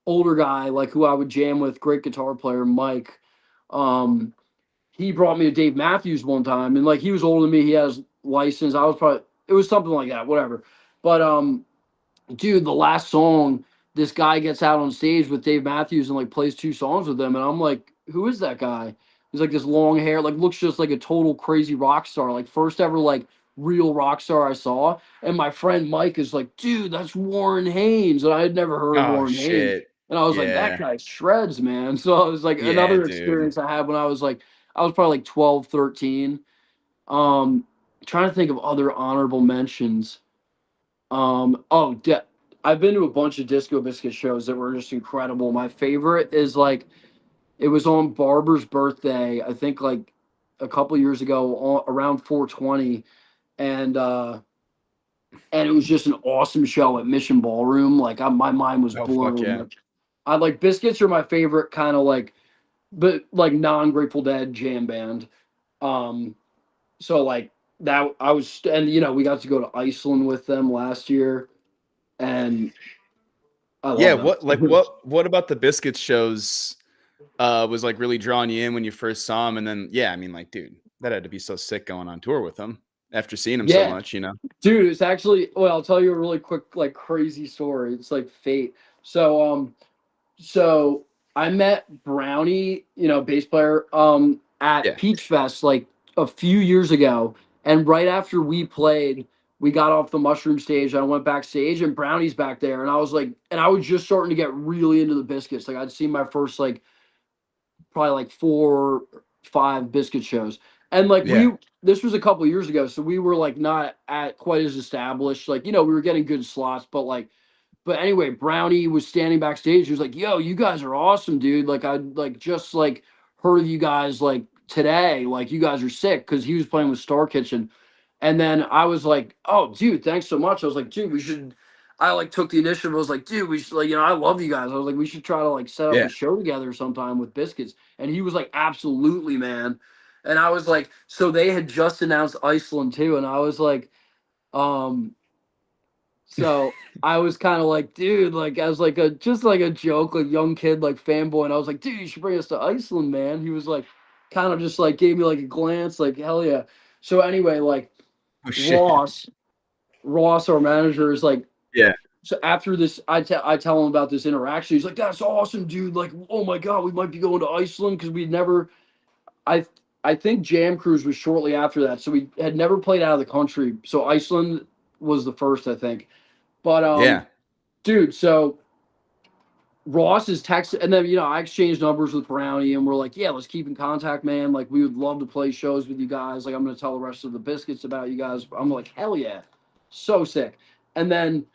older guy, like who I would jam with, great guitar player, Mike. Um, he brought me to Dave Matthews one time, and like he was older than me. He has license. I was probably it was something like that, whatever. But dude, the last song, this guy gets out on stage with Dave Matthews and like plays two songs with them, and I'm like, who is that guy? He's like this long hair, like looks just like a total crazy rock star, like first ever like real rock star I saw. And my friend Mike is like, dude, that's Warren Haynes, and I had never heard of Oh Warren Haynes. shit. And I was like, that guy shreds, man. So I was like, Yeah, another dude. experience I had when I was probably like 12, 13. Um, Trying to think of other honorable mentions. Oh, I've been to a bunch of Disco Biscuit shows that were just incredible. My favorite is like it was on Barber's birthday, I think like a couple years ago, around 420, and it was just an awesome show at Mission Ballroom. Like my mind was Oh fuck blown. yeah. Like, I like Biscuits are my favorite kind of like, but like non-Grateful Dead jam band. Um, so like that I was, and you know we got to go to Iceland with them last year, and I Yeah, love them. what about the Biscuits shows was like really drawing you in when you first saw them? And then yeah, I mean like dude, that had to be so sick going on tour with them after seeing them so Yeah, much, you know. dude, it's actually well, I'll tell you a really quick like crazy story. It's like fate. So I met Brownie, you know, bass player, at Yeah. Peach Fest like a few years ago. And right after we played, we got off the mushroom stage. I went backstage and Brownie's back there. And I was like, and I was just starting to get really into the Biscuits. Like I'd seen my first like probably like 4, 5 Biscuit shows. And like Yeah. this was a couple years ago. So we were like not at quite as established. Like, you know, we were getting good slots, but anyway, Brownie was standing backstage. He was like, "Yo, you guys are awesome, dude. Like I like just like heard of you guys like today. Like you guys are sick," because he was playing with Star Kitchen. And then I was like, "Oh, dude, thanks so much." I was like, "Dude, we should." I like took the initiative. I was like, "Dude, we should like I love you guys." I was like, "We should try to like set up Yeah. a show together sometime with Biscuits." And he was like, "Absolutely, man." And I was like, so they had just announced Iceland too, and I was like, um so I was kind of like, dude, like as like a just like a joke, like young kid, like fanboy, and I was like, dude, you should bring us to Iceland, man. He was like, kind of just like gave me like a glance, like hell yeah. So anyway, like Oh shit. Ross, Ross, our manager, is like, Yeah. so after this, I tell him about this interaction. He's like, that's awesome, dude. Like, oh my god, we might be going to Iceland because we'd never. I I think Jam Cruise was shortly after that, so we had never played out of the country. So Iceland was the first, I think. But Yeah. dude, so Ross is texting, and then I exchanged numbers with Brownie, and we're like, yeah, let's keep in contact, man. Like, we would love to play shows with you guys. Like, I'm gonna tell the rest of the Biscuits about you guys. I'm like, hell yeah, so sick. And then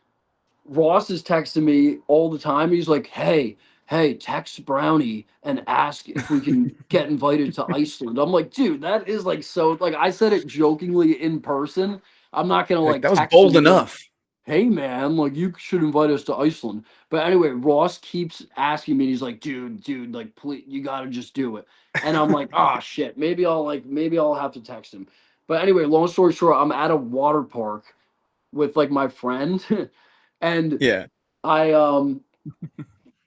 Ross is texting me all the time. He's like, hey, text Brownie and ask if we can get invited to Iceland. I'm like, dude, that is like so. Like, I said it jokingly in person. I'm not gonna Like like that was text him bold and be like, enough. hey man, like you should invite us to Iceland. But anyway, Ross keeps asking me, and he's like, dude, like please, you gotta just do it. And I'm like, oh shit, maybe I'll have to text him. But anyway, long story short, I'm at a water park with like my friend, and Yeah. I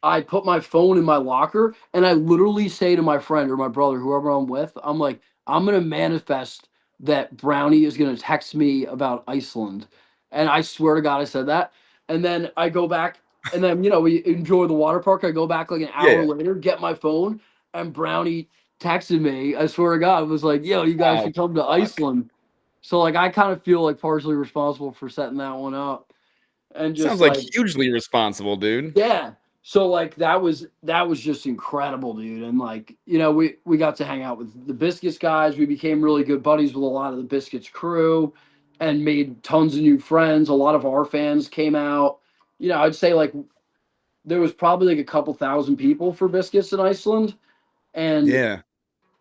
I put my phone in my locker and I literally say to my friend or my brother, whoever I'm with, I'm like, I'm gonna manifest that Brownie is gonna text me about Iceland. And I swear to God, I said that. And then I go back, and then we enjoy the water park. I go back like an hour Yeah. later, get my phone, and Brownie texted me. I swear to God, it was like, yo, you guys Oh, should come to fuck. Iceland. So like I kind of feel like partially responsible for setting that one up. And just Sounds like like, hugely responsible, dude. yeah. So like that was just incredible, dude. And like, we got to hang out with the Biscuits guys. We became really good buddies with a lot of the Biscuits crew and made tons of new friends. A lot of our fans came out. I'd say like there was probably like a couple thousand people for Biscuits in Iceland. And Yeah.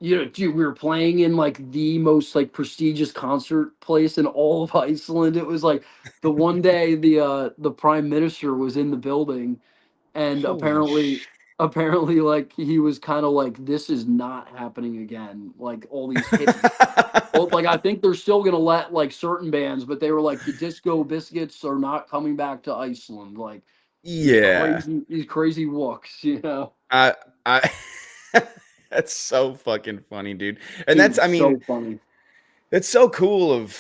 dude, we were playing in like the most like prestigious concert place in all of Iceland. It was like the one day the prime minister was in the building, and Holy apparently like he was kind of like, this is not happening again. Like all these hits. Well, like I think they're still gonna let like certain bands, but they were like, the Disco Biscuits are not coming back to Iceland. Like Yeah. these crazy wooks. I I that's so fucking funny, dude. And Dude, that's, I mean, so funny. it's so cool of,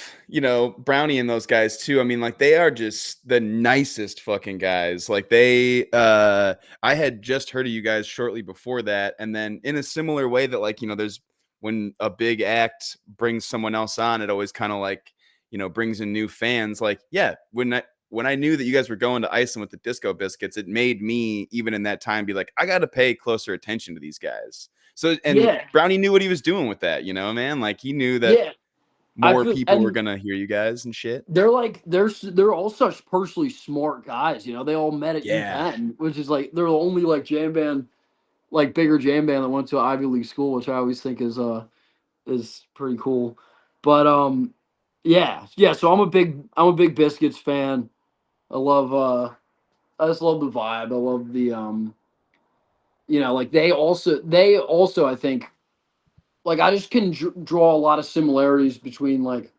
Brownie and those guys too. I mean, like they are just the nicest fucking guys. Like I had just heard of you guys shortly before that, and then in a similar way that like, there's when a big act brings someone else on, it always kind of like, brings in new fans. Like, yeah, when I knew that you guys were going to Iceland with the Disco Biscuits, it made me even in that time be like, I got to pay closer attention to these guys. So, and Yeah, Brownie knew what he was doing with that, man. Like he knew that yeah. I more feel, people were and gonna hear you guys and shit. they're like they're all such personally smart guys. They all met at Yeah. UPenn, which is like they're the only like jam band, like bigger jam band that went to an Ivy League school, which I always think is pretty cool. But yeah. So I'm a big Biscuits fan. I love I just love the vibe. I love the like they also I think like I just can draw a lot of similarities between like,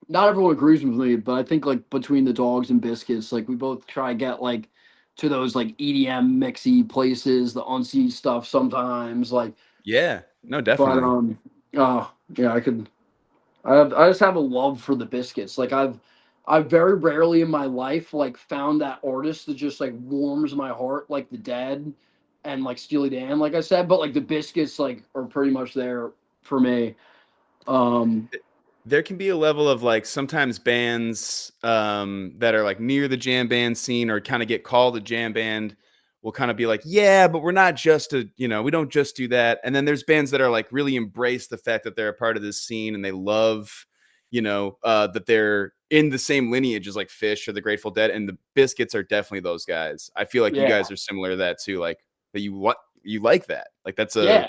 not everyone agrees with me, but I think like between the Dogs and Biscuits, like we both try to get like to those like EDM mixy places, the unseen stuff sometimes, like. Yeah. No, But definitely. oh yeah, I just have a love for the Biscuits. Like I've very rarely in my life like found that artist that just like warms my heart, like the Dead and like Steely Dan, like I said. But like the Biscuits like are pretty much there for me. Um, There can be a level of like sometimes bands that are like near the jam band scene or kind of get called a jam band will kind of be like, yeah, but we're not just we don't just do that. And then there's bands that are like really embrace the fact that they're a part of this scene and they love, that they're in the same lineage as like Fish or the Grateful Dead. And the Biscuits are definitely those guys. I feel like you yeah, guys are similar to that too. Like that you like that. Like yeah.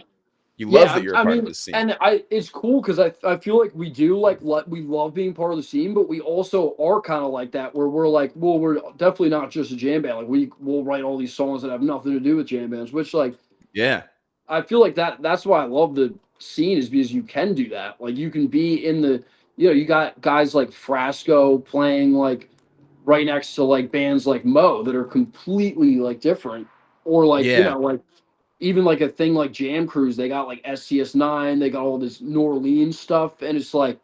you love Yeah, that you're a I part of mean, this scene. and it's cool because I feel like we do like we love being part of the scene, but we also are kind of like that where we're like, well, we're definitely not just a jam band. Like we'll write all these songs that have nothing to do with jam bands, which like Yeah. I feel like that's why I love the scene, is because you can do that. Like you can be in the, you got guys like Frasco playing like right next to like bands like Mo that are completely like different, or like Yeah. like even like a thing like Jam Cruise, they got like SCS9, they got all this New Orleans stuff, and it's like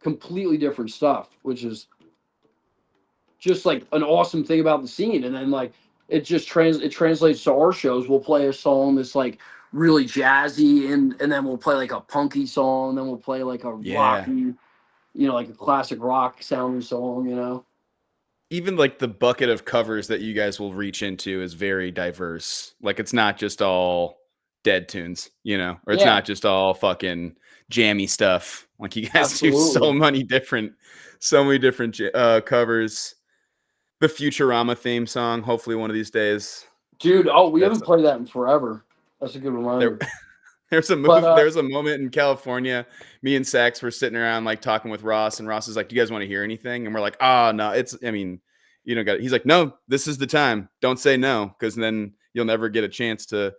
completely different stuff, which is just like an awesome thing about the scene. And then like it translates to our shows. We'll play a song that's like really jazzy, and then we'll play like a punky song, and then we'll play like a Yeah. rocky, like a classic rock sounding song. Even like the bucket of covers that you guys will reach into is very diverse. Like it's not just all dead tunes, or it's Yeah, not just all fucking jammy stuff. Like you guys do absolutely. so many different covers. The Futurama theme song, hopefully one of these days. Dude, oh, we That's haven't played that in forever. That's a good there. reminder. But There's a moment in California. Me and Sax were sitting around like talking with Ross, and Ross is like, "Do you guys want to hear anything?" And we're like, "Ah, no, it's. I mean, you don't got." He's like, "No, this is the time. Don't say no, because then you'll never get a chance to."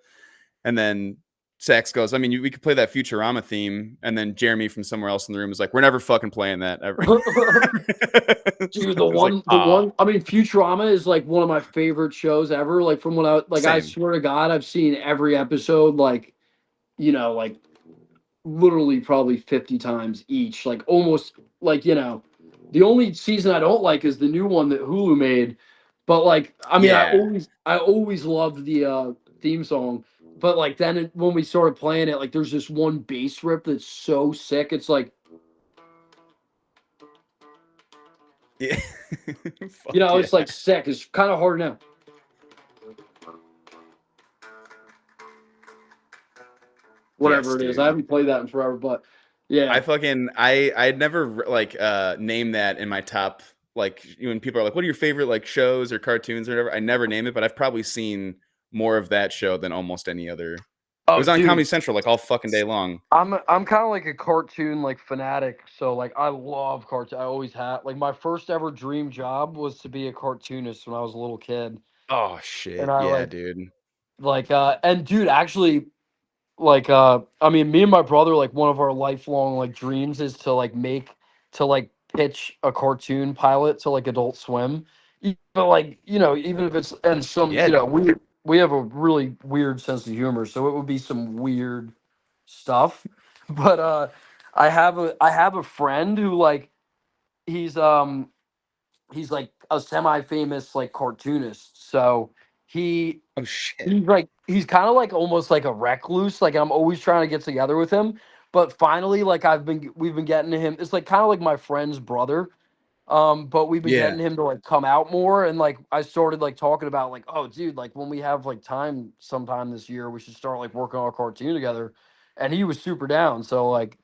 And then Sax goes, I mean, we could play that Futurama theme, and then Jeremy from somewhere else in the room is like, we're never fucking playing that ever. Dude, Like, the one. I mean, Futurama is like one of my favorite shows ever. Like from when I same. swear to God, I've seen every episode. Like, like literally probably 50 times each. Like almost like the only season I don't like is the new one that Hulu made. But like, I mean, Yeah. I always loved the theme song. But like then when we started playing it, like there's this one bass riff that's so sick. It's like Yeah. it's like sick. It's kind of hard now. Whatever it is, I haven't played that in forever. But yeah, I'd never like name that in my top. Like when people are like, "What are your favorite like shows or cartoons or whatever?" I never name it, but I've probably seen more of that show than almost any other. It was on Comedy Central like all fucking day long. I'm kind of like a cartoon like fanatic, so like I love cartoon. I always have. Like my first ever dream job was to be a cartoonist when I was a little kid. Oh shit! And I dude. And dude, actually, I mean, me and my brother, like one of our lifelong like dreams is to like pitch a cartoon pilot to like Adult Swim. But like, even if it's and some, we have a really weird sense of humor, so it would be some weird stuff. But I have a friend who like he's like a semi-famous like cartoonist. So he Oh shit! he's kind of like almost like a recluse. Like I'm always trying to get together with him, but finally, like we've been getting to him. It's like kind of like my friend's brother. But we've been getting him to like come out more, and like I started like talking about like, oh dude, like when we have like time sometime this year, we should start like working on a cartoon together. And he was super down. So like,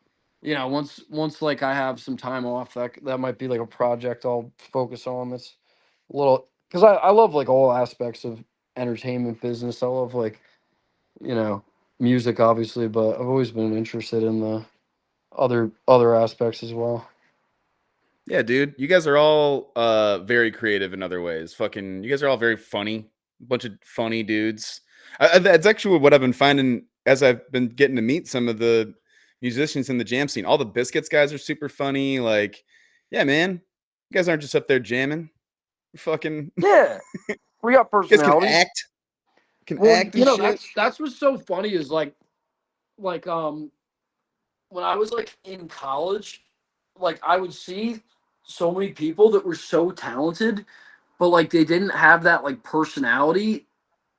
once like I have some time off, that might be like a project I'll focus on. That's a little because I love like all aspects of entertainment business. I love like, you know, music obviously, but I've always been interested in the other aspects as well. Yeah, dude. You guys are all very creative in other ways. Fucking, you guys are all very funny. A bunch of funny dudes. That's actually what I've been finding as I've been getting to meet some of the musicians in the jam scene. All the Biscuits guys are super funny. Like, yeah, man. You guys aren't just up there jamming. You're fucking Yeah, we got you guys can personality. act. Can Well, act and shit. that's what's so funny is like when I was like in college, like I would see so many people that were so talented, but like they didn't have that like personality.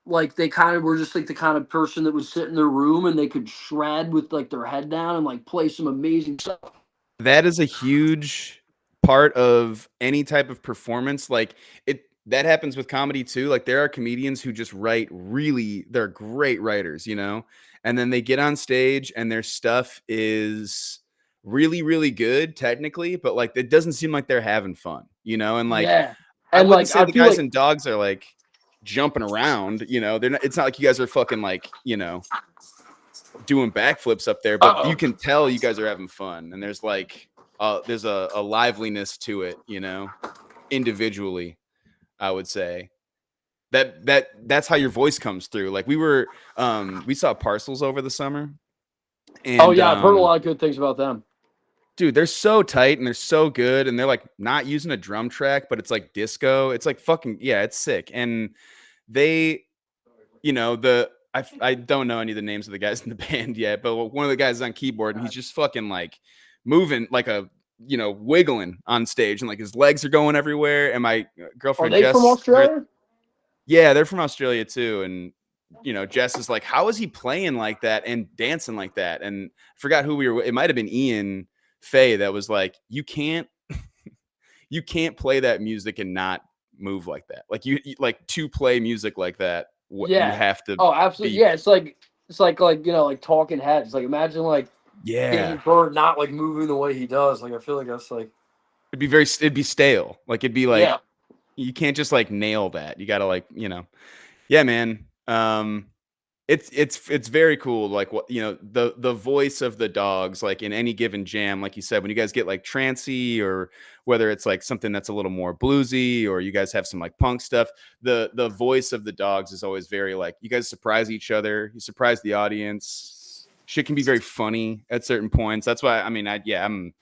Like they kind of were just like the kind of person that would sit in their room and they could shred with like their head down and like play some amazing stuff. That is a huge part of any type of performance. Like that happens with comedy too. Like there are comedians who just write they're great writers, and then they get on stage and their stuff is really, really good technically, but like it doesn't seem like they're having fun, and like Yeah. I And wouldn't like say I the feel guys like and dogs are like jumping around, they're not, it's not like you guys are fucking like, doing backflips up there, but you can tell you guys are having fun, and there's like there's a liveliness to it, individually. I would say that's how your voice comes through. Like we saw Parcels over the summer, and I've heard a lot of good things about them. Dude, they're so tight and they're so good, and they're like not using a drum track, but it's like disco. It's like fucking it's sick. And they, I don't know any of the names of the guys in the band yet, but one of the guys is on keyboard, and he's just fucking like moving like a wiggling on stage, and like his legs are going everywhere. And my girlfriend Are they Jess, from Australia? yeah, they're from Australia too. And Jess is like, how is he playing like that and dancing like that? And I forgot who we were. It might have been Ian Faye that was like, you can't play that music and not move like that. Like you like to play music like that. You have to. Oh, absolutely. Yeah, it's like like Talking Heads. Like imagine like David Byrne not like moving the way he does. Like I feel like that's like it'd be stale. Like it'd be like you can't just like nail that. You gotta like yeah, man. It's very cool. Like what the voice of the dogs, like in any given jam, like you said, when you guys get like trancey, or whether it's like something that's a little more bluesy, or you guys have some like punk stuff, the voice of the dogs is always very like, you guys surprise each other, you surprise the audience. shit can be very funny at certain points. That's why, I mean, I'm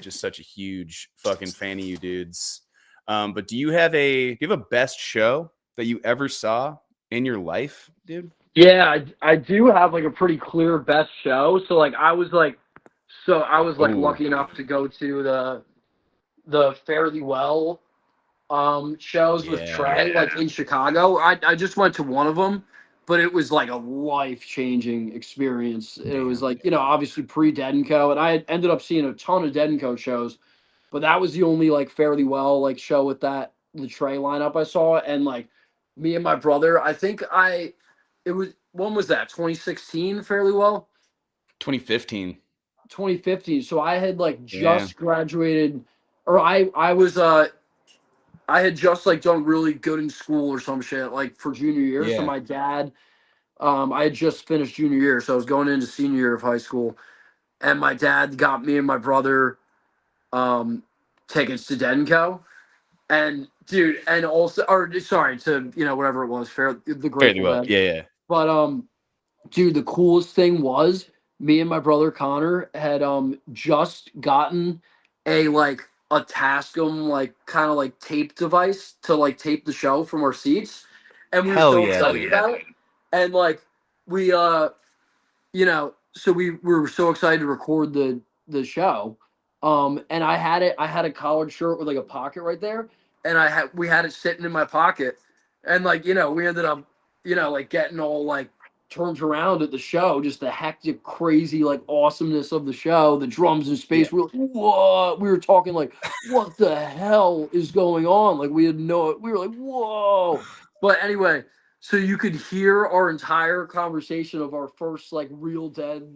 just such a huge fucking fan of you dudes. But do you have a best show that you ever saw in your life, dude? Yeah, I do have like a pretty clear best show. So like I was like Ooh. lucky enough to go to the Fairly Well shows with Trey like in Chicago. I just went to one of them, but it was like a life-changing experience. It was like, you know, obviously pre-Dead and Co, and I had ended up seeing a ton of Dead and Co shows, but that was the only like Fairly Well like show with the Trey lineup I saw. And like me and my brother, it was, when was that, 2016 Fairly Well? 2015. 2015. So I had like just graduated, or I had just like done really good in school or some shit like for junior year. Yeah. So my dad, I had just finished junior year, so I was going into senior year of high school, and my dad got me and my brother tickets to Dead and Co. And dude, and also, or sorry, to, you know, whatever it was, the Grateful Dead. Yeah. But dude, the coolest thing was me and my brother Connor had just gotten a Tascam like kind of like tape device to like tape the show from our seats, and we were so excited about it. And like we you know, so we were so excited to record the show. And I had a collared shirt with like a pocket right there, and we had it sitting in my pocket, and like, you know, we ended up, you know, like getting all like turned around at the show, just the hectic, crazy, like awesomeness of the show, the drums in space. We were like, whoa, we were talking like, what the hell is going on? Like we were like, whoa. But anyway, so you could hear our entire conversation of our first like real dead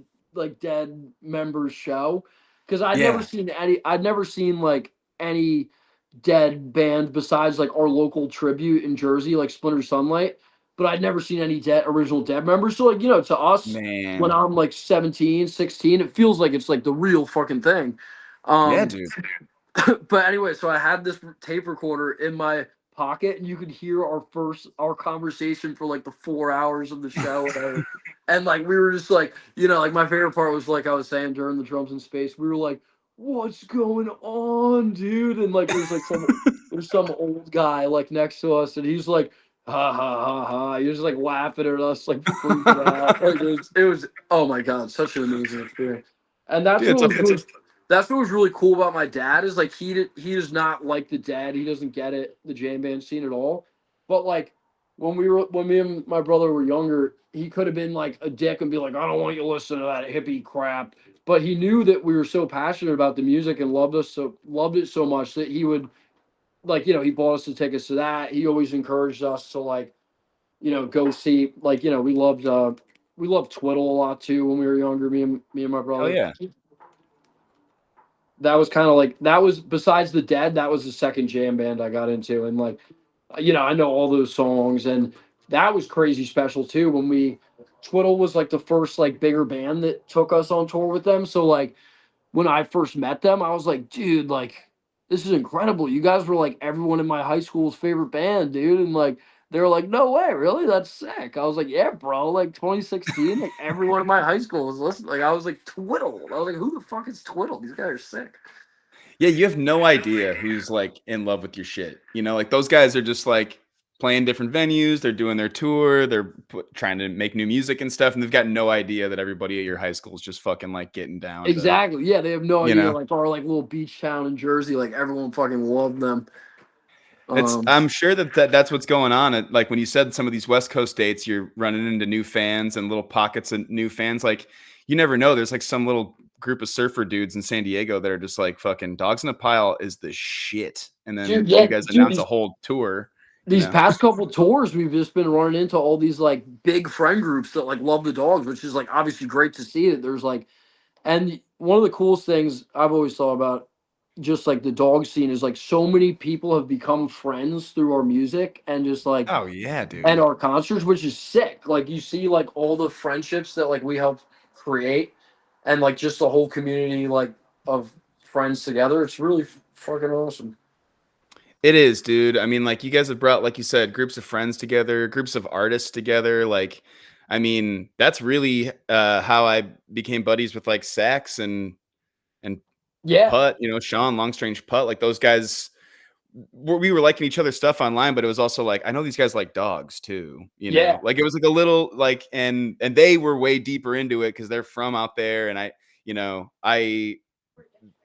members show, because I'd never seen like any Dead band besides like our local tribute in Jersey, like Splinter Sunlight, but I'd never seen any original Dead members. So like, you know, to us, when I'm like 17, 16, it feels like it's like the real fucking thing. Dude. But anyway, so I had this tape recorder in my pocket, and you could hear our conversation for like the 4 hours of the show. And like we were just like, you know, like my favorite part was like I was saying during the drums in space, we were like, what's going on, dude? And like there's some old guy like next to us, and he's like, ha ha ha ha. He was like laughing at us, like freaking out. Like it was, oh my god, such an amazing experience. And that's what was really cool about my dad, is like he does not like the Dead. He doesn't get it, the jam band scene at all. But like when me and my brother were younger, he could have been like a dick and be like, I don't want you to listen to that hippie crap. But he knew that we were so passionate about the music and loved it so much that he would, like, you know, he bought us the tickets to that. He always encouraged us to, like, you know, go see, like, you know, we loved Twiddle a lot too when we were younger, me and my brother. Oh yeah. That was kind of like, that was, besides the Dead, that was the second jam band I got into. And like, you know, I know all those songs, and that was crazy special too. Twiddle was like the first like bigger band that took us on tour with them. So like when I first met them, I was like, dude, like this is incredible. You guys were like everyone in my high school's favorite band, dude. And like they were like, no way, really? That's sick. I was like, yeah, bro. Like 2016, like everyone in my high school was listening. Like I was like, Twiddle. I was like, who the fuck is Twiddle? These guys are sick. Yeah, you have no idea who's like in love with your shit. You know, like those guys are just like playing different venues. They're doing their tour. They're trying to make new music and stuff, and they've got no idea that everybody at your high school is just fucking like getting down. Exactly. Yeah, they have no idea. Know? Like our like little beach town in Jersey, like everyone fucking loved them. I'm sure that's what's going on. Like when you said some of these West Coast dates, you're running into new fans and little pockets of new fans. Like you never know. There's like some little group of surfer dudes in San Diego that are just like fucking Dogs in a Pile is the shit. And then you guys announce a whole tour. These past couple tours, we've just been running into all these like big friend groups that like love the Dogs, which is like obviously great to see that there's like, and one of the coolest things I've always thought about just like the dog scene is like so many people have become friends through our music and just like, oh yeah, dude, and our concerts, which is sick. Like you see like all the friendships that like we helped create, and like just the whole community like of friends together. It's really fucking awesome. It is, dude. I mean, like you guys have brought, like you said, groups of friends together, groups of artists together. Like, I mean, that's really how I became buddies with like Sax and Yeah, Putt, you know, Sean, Long Strange Putt, like those guys. We were liking each other's stuff online, but it was also like I know these guys like dogs too, you know. yeah, Like it was like a little like and they were way deeper into it because they're from out there, and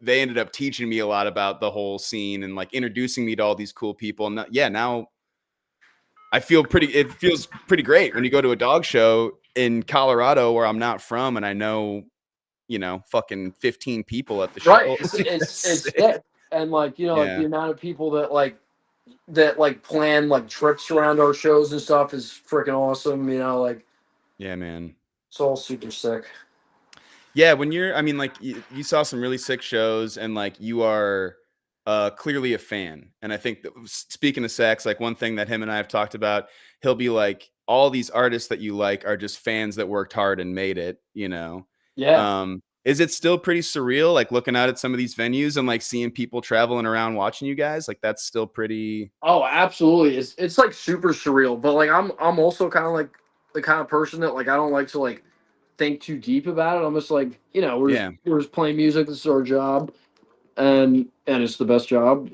they ended up teaching me a lot about the whole scene and like introducing me to all these cool people. And now it feels pretty great when you go to a dog show in Colorado where I'm not from and I know, fucking 15 people at the show. right. It's sick. And like, like Yeah. the amount of people that plan like trips around our shows and stuff is freaking awesome. Like Yeah, man. it's all super sick. Yeah, like you saw some really sick shows and like you are clearly a fan. And I think that speaking of Sax, like one thing that him and I have talked about, he'll be like, all these artists that you like are just fans that worked hard and made it, Yeah. Is it still pretty surreal, like looking out at some of these venues and like seeing people traveling around watching you guys? Like that's still pretty. Oh, absolutely. It's like super surreal. But like I'm also kind of like the kind of person that like I don't like to like think too deep about it. I'm just like, we're just playing music. This is our job, and it's the best job,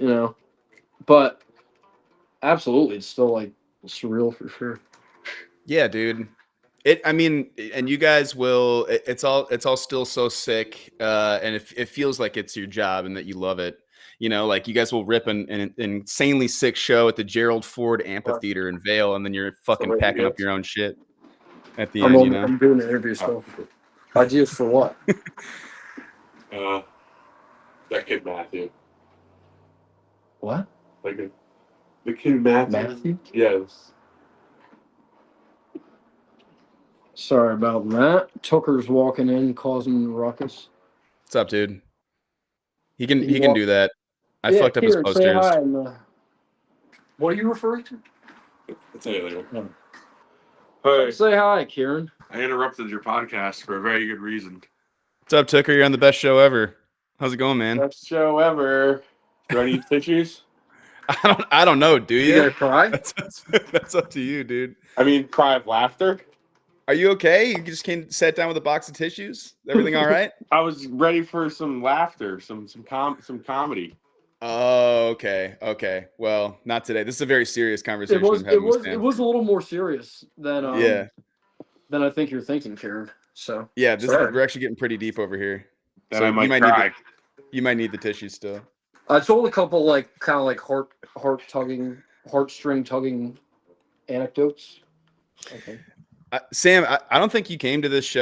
But absolutely, it's still like surreal for sure. Yeah, dude. And you guys will. It's all still so sick, and it feels like it's your job and that you love it. Like you guys will rip an insanely sick show at the Gerald Ford Amphitheater in Vail, and then you're fucking packing up your own shit at the end. I'm doing an interview stuff. Ideas for what? That kid Matthew. What? Like the kid Matthew? Yes. Sorry about that. Tucker's walking in, causing ruckus. What's up, dude? He can do that. I fucked up his Kieran, posters. say hi. What are you referring to? I'll tell you later. Hey. Say hi, Kieran. I interrupted your podcast for a very good reason. What's up, Tucker? You're on the best show ever. How's it going, man? Best show ever. Do I need tissues? I don't know. Do you? You gonna cry? That's up to you, dude. I mean, cry of laughter. Are you okay? You just sat down with a box of tissues. Everything all right? I was ready for some laughter, some comedy. Oh, okay. Okay. Well, not today. This is a very serious conversation. It was a little more serious than than I think you're thinking, Karen. So yeah, we're actually getting pretty deep over here. Then so I might cry. You might need the tissues still. I told a couple like kind of like heartstring tugging anecdotes. Okay. Sam, I don't think you came to this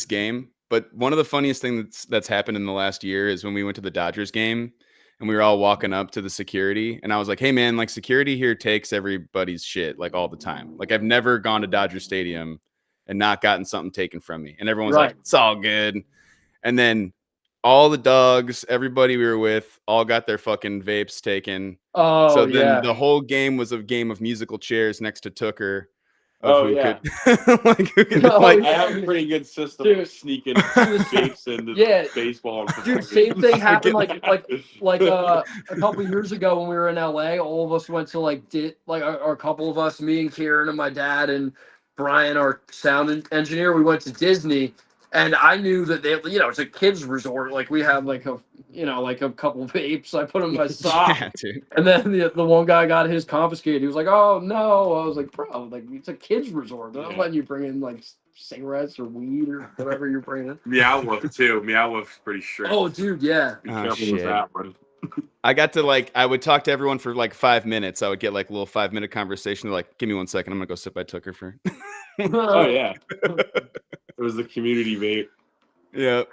game, but one of the funniest things that's happened in the last year is when we went to the Dodgers game and we were all walking up to the security and I was like, hey man, like security here takes everybody's shit like all the time. Like I've never gone to Dodger Stadium and not gotten something taken from me. And everyone's like, it's all good. And then all the dogs, everybody we were with, all got their fucking vapes taken. Oh, so then the whole game was a game of musical chairs next to Tucker. I have a pretty good system of sneaking vapes into baseball. Dude, same thing happened like a couple years ago when we were in LA. All of us went to a couple of us, me and Kieran and my dad and Brian, our sound engineer. We went to Disney. And I knew that it's a kids resort. Like we have like a couple of vapes. I put in my sock, and then the one guy got his confiscated. He was like, "Oh no!" I was like, "Bro, like it's a kids resort. They're not letting you bring in like cigarettes or weed or whatever you're bringing." Meow Wolf too. Meow Wolf's pretty strict. Oh, dude, yeah. Be careful with that one. I got to I would talk to everyone for like 5 minutes. I would get like a little 5-minute conversation. They're like, give me 1 second. I'm gonna go sit by Tucker for. Oh yeah. It was the community vape. Yeah.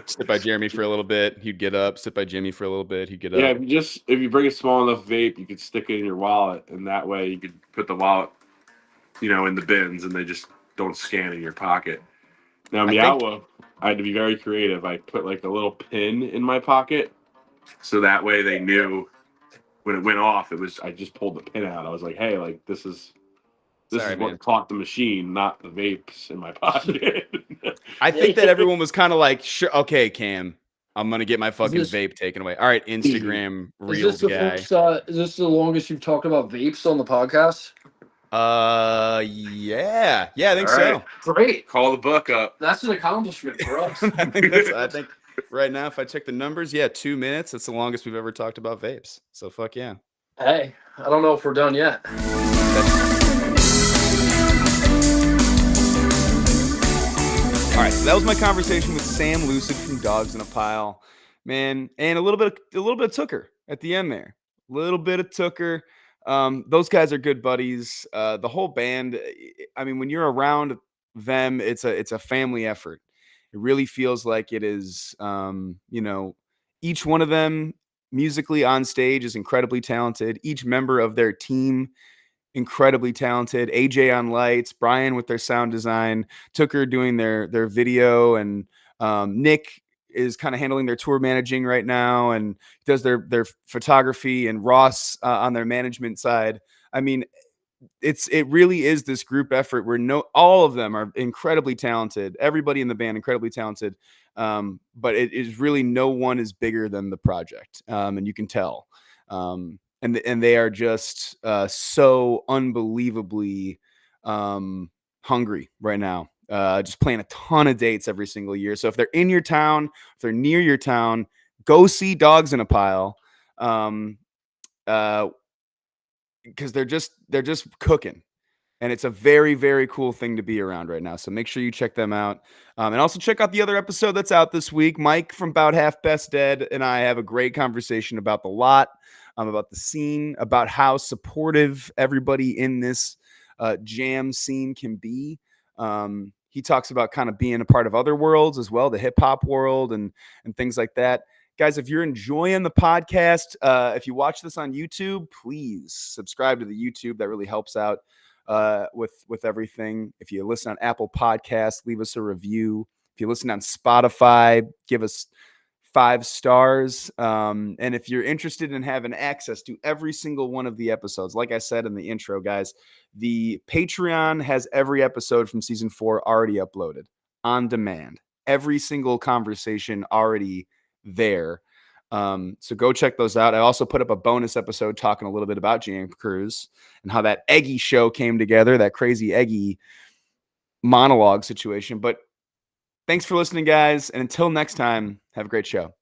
Sit by Jeremy for a little bit. He'd get up. Sit by Jimmy for a little bit. He'd get up. Yeah, if you bring a small enough vape, you could stick it in your wallet, and that way you could put the wallet, in the bins, and they just don't scan in your pocket. Now, Meow, I had to be very creative. I put like a little pin in my pocket, so that way they knew when it went off. I just pulled the pin out. I was like, hey, like this is what caught the machine, not the vapes in my pocket. I think that everyone was kind of like, sure, okay, Cam, I'm going to get my fucking vape taken away. All right, Instagram Reels guy. Is this the longest you've talked about vapes on the podcast? Yeah, I think All right. so. Great. Call the book up. That's an accomplishment for us. I think right now, if I check the numbers, 2 minutes. That's the longest we've ever talked about vapes. So fuck yeah. Hey, I don't know if we're done yet. All right, so that was my conversation with Sam Lucid from Dogs in a Pile, man, and a little bit of Tooker at the end there. A little bit of Tooker. Those guys are good buddies. The whole band. I mean, when you're around them, it's a family effort. It really feels like it is. Each one of them musically on stage is incredibly talented. Each member of their team incredibly talented. AJ on lights, Brian with their sound design, Tooker doing their video, and Nick is kind of handling their tour managing right now and does their photography, and Ross on their management side. I mean, it really is this group effort where all of them are incredibly talented. Everybody in the band incredibly talented. But it is really, no one is bigger than the project. And you can tell. And they are just so unbelievably hungry right now. Just playing a ton of dates every single year. So if they're in your town, if they're near your town, go see Dogs in a Pile. Because they're just cooking, and it's a very, very cool thing to be around right now. So make sure you check them out, and also check out the other episode that's out this week. Mike from About Half Best Dead and I have a great conversation about the lot, about the scene, about how supportive everybody in this jam scene can be. He talks about kind of being a part of other worlds as well, the hip hop world and things like that. Guys, if you're enjoying the podcast, if you watch this on YouTube, please subscribe to the YouTube. That really helps out with everything. If you listen on Apple Podcasts, leave us a review. If you listen on Spotify, give us 5 stars. And if you're interested in having access to every single one of the episodes, like I said in the intro, guys, the Patreon has every episode from season 4 already uploaded on demand. Every single conversation already there. So go check those out. I also put up a bonus episode talking a little bit about Jam Cruise and how that Eggy show came together, that crazy Eggy monologue situation. But thanks for listening, guys. And until next time, have a great show.